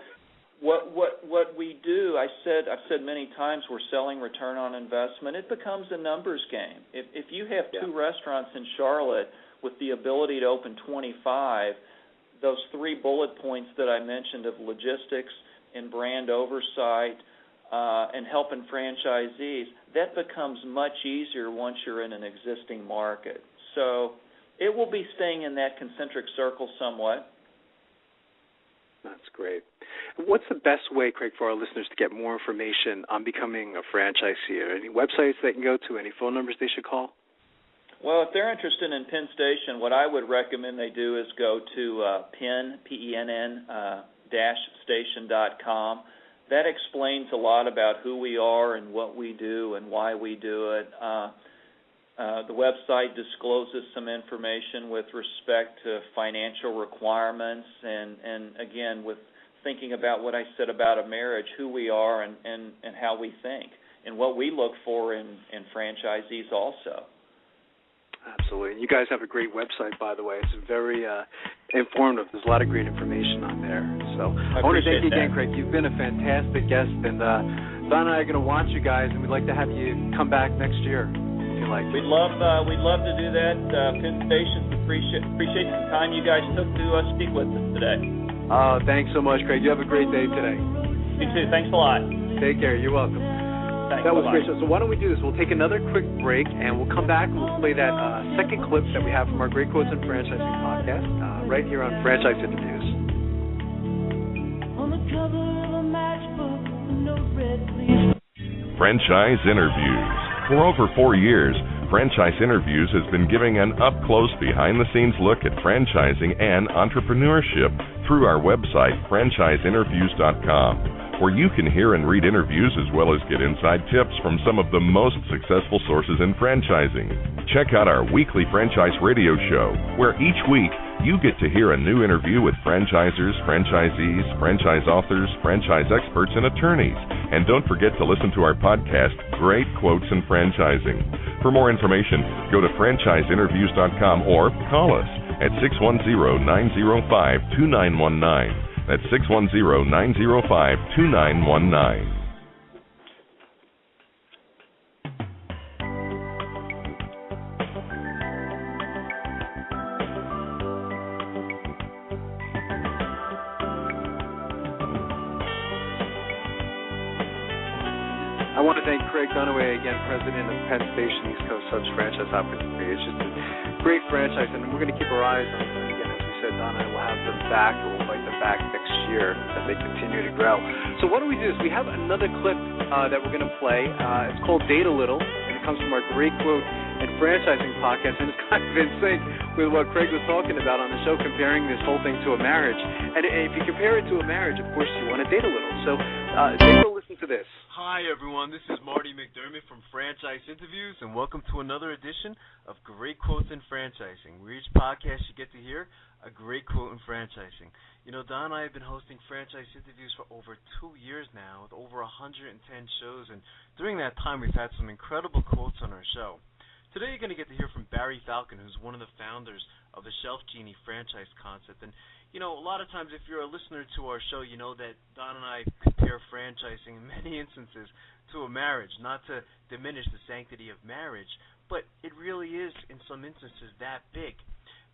Speaker 10: what we do, I've said many times, we're selling return on investment. It becomes a numbers game. If you have 2 restaurants in Charlotte with the ability to open 25, those 3 bullet points that I mentioned of logistics and brand oversight and helping franchisees, that becomes much easier once you're in an existing market. So it will be staying in that concentric circle somewhat.
Speaker 11: That's great. What's the best way, Craig, for our listeners to get more information on becoming a franchisee? Any websites they can go to, any phone numbers they should call?
Speaker 10: Well, if they're interested in Penn Station, what I would recommend they do is go to PENN-station.com. That explains a lot about who we are and what we do and why we do it. The website discloses some information with respect to financial requirements and again, with thinking about what I said about a marriage, who we are and how we think, and what we look for in franchisees also.
Speaker 11: Absolutely. And you guys have a great website, by the way. It's very informative. There's a lot of great information on there. So I want to thank you again, Craig. You've been a fantastic guest, and Don and I are going to watch you guys, and we'd like to have you come back next year, if you like.
Speaker 10: We'd love to do that. Penn Station, appreciate the time you guys took to speak with us today.
Speaker 11: Thanks so much, Craig. You have a great day today.
Speaker 10: You too. Thanks a lot.
Speaker 11: Take care. You're welcome.
Speaker 10: Thanks.
Speaker 11: That was
Speaker 10: Bye-bye.
Speaker 11: great. So why don't we do this? We'll take another quick break, and we'll come back and we'll play that second clip that we have from our Great Quotes in Franchising podcast right here on Franchise Interviews.
Speaker 4: Franchise Interviews. For over 4 years, Franchise Interviews has been giving an up-close, behind-the-scenes look at franchising and entrepreneurship through our website, franchiseinterviews.com. where you can hear and read interviews as well as get inside tips from some of the most successful sources in franchising. Check out our weekly franchise radio show, where each week you get to hear a new interview with franchisers, franchisees, franchise authors, franchise experts, and attorneys. And don't forget to listen to our podcast, Great Quotes in Franchising. For more information, go to franchiseinterviews.com or call us at 610-905-2919. That's 610-905-2919.
Speaker 11: I want to thank Craig Dunaway again, president of Penn Station East Coast Subs Franchise Opportunity. It's just a great franchise, and we're going to keep our eyes on it. Again, as we said, Don and I will have them back, and we'll invite them back next year as they continue to grow. So what do we do is we have another clip that we're going to play. It's called Date a Little, and it comes from our Great Quote and Franchising podcast, and it's kind of in sync with what Craig was talking about on the show, comparing this whole thing to a marriage. And if you compare it to a marriage, of course, you want to date a little. So take a listen to this.
Speaker 9: Hi, everyone. This is Marty McDermott from Franchise Interviews, and welcome to another edition of Great Quotes in Franchising, where each podcast you get to hear a great quote in franchising. You know, Don and I have been hosting franchise interviews for over 2 years now, with over 110 shows, and during that time we've had some incredible quotes on our show. Today you're going to get to hear from Barry Falcon, who's one of the founders of the Shelf Genie franchise concept. And, you know, a lot of times if you're a listener to our show, you know that Don and I compare franchising in many instances to a marriage, not to diminish the sanctity of marriage, but it really is, in some instances, that big.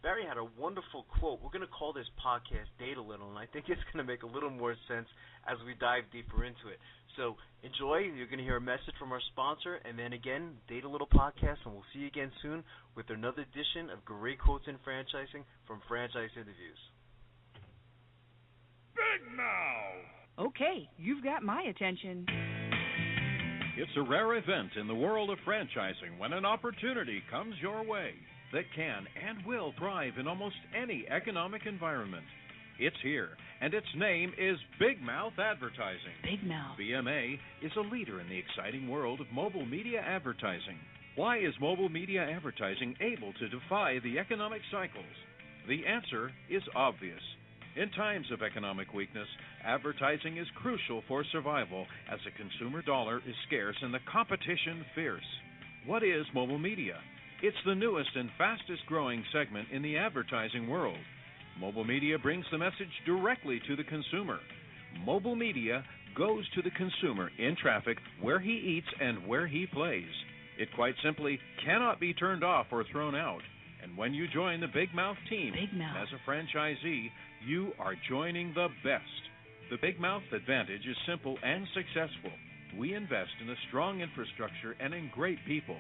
Speaker 9: Barry had a wonderful quote. We're going to call this podcast Date a Little, and I think it's going to make a little more sense as we dive deeper into it. So enjoy. You're going to hear a message from our sponsor, and then again, Date a Little podcast, and we'll see you again soon with another edition of Great Quotes in Franchising from Franchise Interviews.
Speaker 12: Big Mouth!
Speaker 1: Okay, you've got my attention.
Speaker 3: It's a rare event in the world of franchising when an opportunity comes your way that can and will thrive in almost any economic environment. It's here, and its name is Big Mouth Advertising.
Speaker 1: Big Mouth.
Speaker 3: BMA is a leader in the exciting world of mobile media advertising. Why is mobile media advertising able to defy the economic cycles? The answer is obvious. In times of economic weakness, advertising is crucial for survival as the consumer dollar is scarce and the competition fierce. What is mobile media? It's the newest and fastest growing segment in the advertising world. Mobile media brings the message directly to the consumer. Mobile media goes to the consumer in traffic, where he eats and where he plays. It quite simply cannot be turned off or thrown out. And when you join the Big Mouth team as a franchisee, you are joining the best. The Big Mouth advantage is simple and successful. We invest in a strong infrastructure and in great people.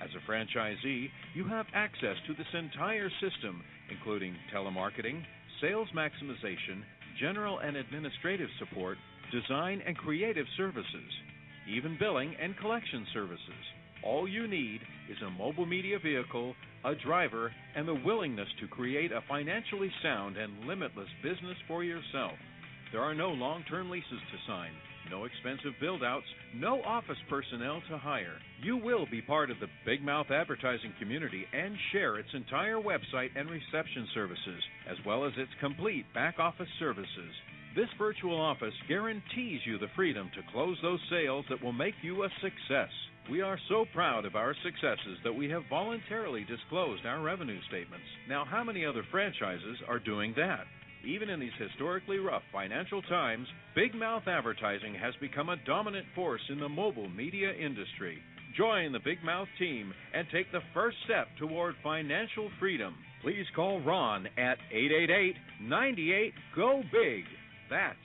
Speaker 3: As a franchisee, you have access to this entire system, including telemarketing, sales maximization, general and administrative support, design and creative services, even billing and collection services. All you need is a mobile media vehicle, a driver, and the willingness to create a financially sound and limitless business for yourself. There are no long-term leases to sign, no expensive build-outs, no office personnel to hire. You will be part of the Big Mouth advertising community and share its entire website and reception services, as well as its complete back-office services. This virtual office guarantees you the freedom to close those sales that will make you a success. We are so proud of our successes that we have voluntarily disclosed our revenue statements. Now, how many other franchises are doing that? Even in these historically rough financial times, Big Mouth Advertising has become a dominant force in the mobile media industry. Join the Big Mouth team and take the first step toward financial freedom. Please call Ron at 888-98-GO-BIG. That's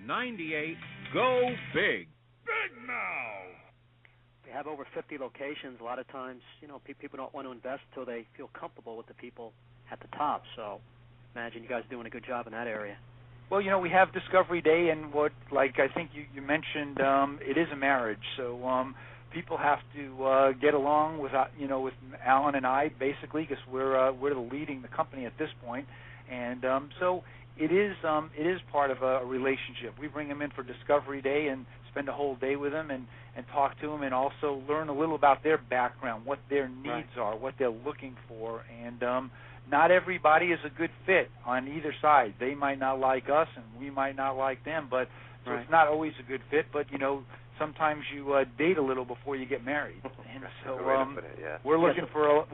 Speaker 3: 888-98-GO-BIG.
Speaker 12: Big Mouth!
Speaker 8: We have over 50 locations. A lot of times, people don't want to invest until they feel comfortable with the people at the top. So imagine you guys doing a good job in that area.
Speaker 13: Well, we have Discovery Day, and I think you mentioned, it is a marriage. So people have to get along with Alan and I, basically, because we're leading the company at this point, and so it is part of a relationship. We bring them in for Discovery Day and spend a whole day with them and talk to them, and also learn a little about their background, what their needs are, what they're looking for, and not everybody is a good fit on either side. They might not like us, and we might not like them, but so it's not always a good fit. But sometimes you date a little before you get married, and so we're looking for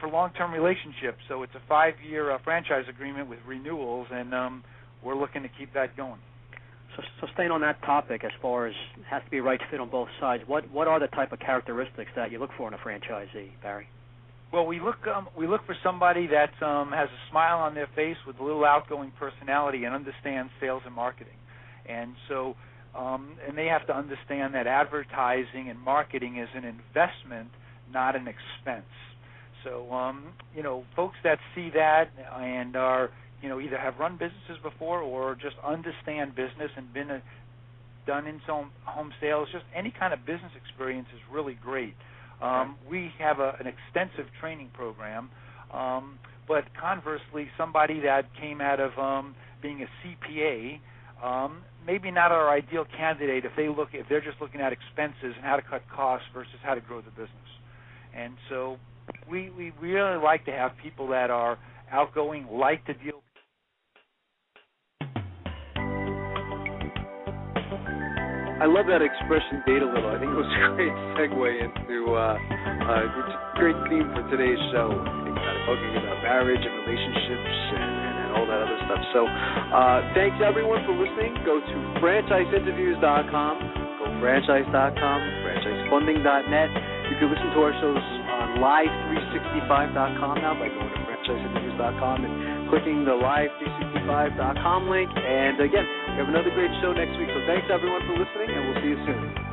Speaker 13: long-term relationships. So it's a 5-year franchise agreement with renewals, and we're looking to keep that going.
Speaker 8: So staying on that topic, as far as it has to be a right fit on both sides, what are the type of characteristics that you look for in a franchisee, Barry?
Speaker 13: Well, we look for somebody that has a smile on their face with a little outgoing personality and understands sales and marketing. And so and they have to understand that advertising and marketing is an investment, not an expense. So folks that see that and are either have run businesses before or just understand business and done in home sales, just any kind of business experience is really great. We have an extensive training program, but conversely, somebody that came out of being a CPA, maybe not our ideal candidate if they're just looking at expenses and how to cut costs versus how to grow the business. And so we really like to have people that are outgoing, like to deal.
Speaker 2: I love that expression, date a little. I think it was a great segue into a great theme for today's show, talking about marriage and relationships and all that other stuff. So thanks, everyone, for listening. Go to franchiseinterviews.com, go franchise.com, franchisefunding.net. You can listen to our shows on live365.com now by going to
Speaker 11: franchiseinterviews.com and clicking the live 365.com link. And again, we have another great show next week. So thanks everyone for listening, and we'll see you soon.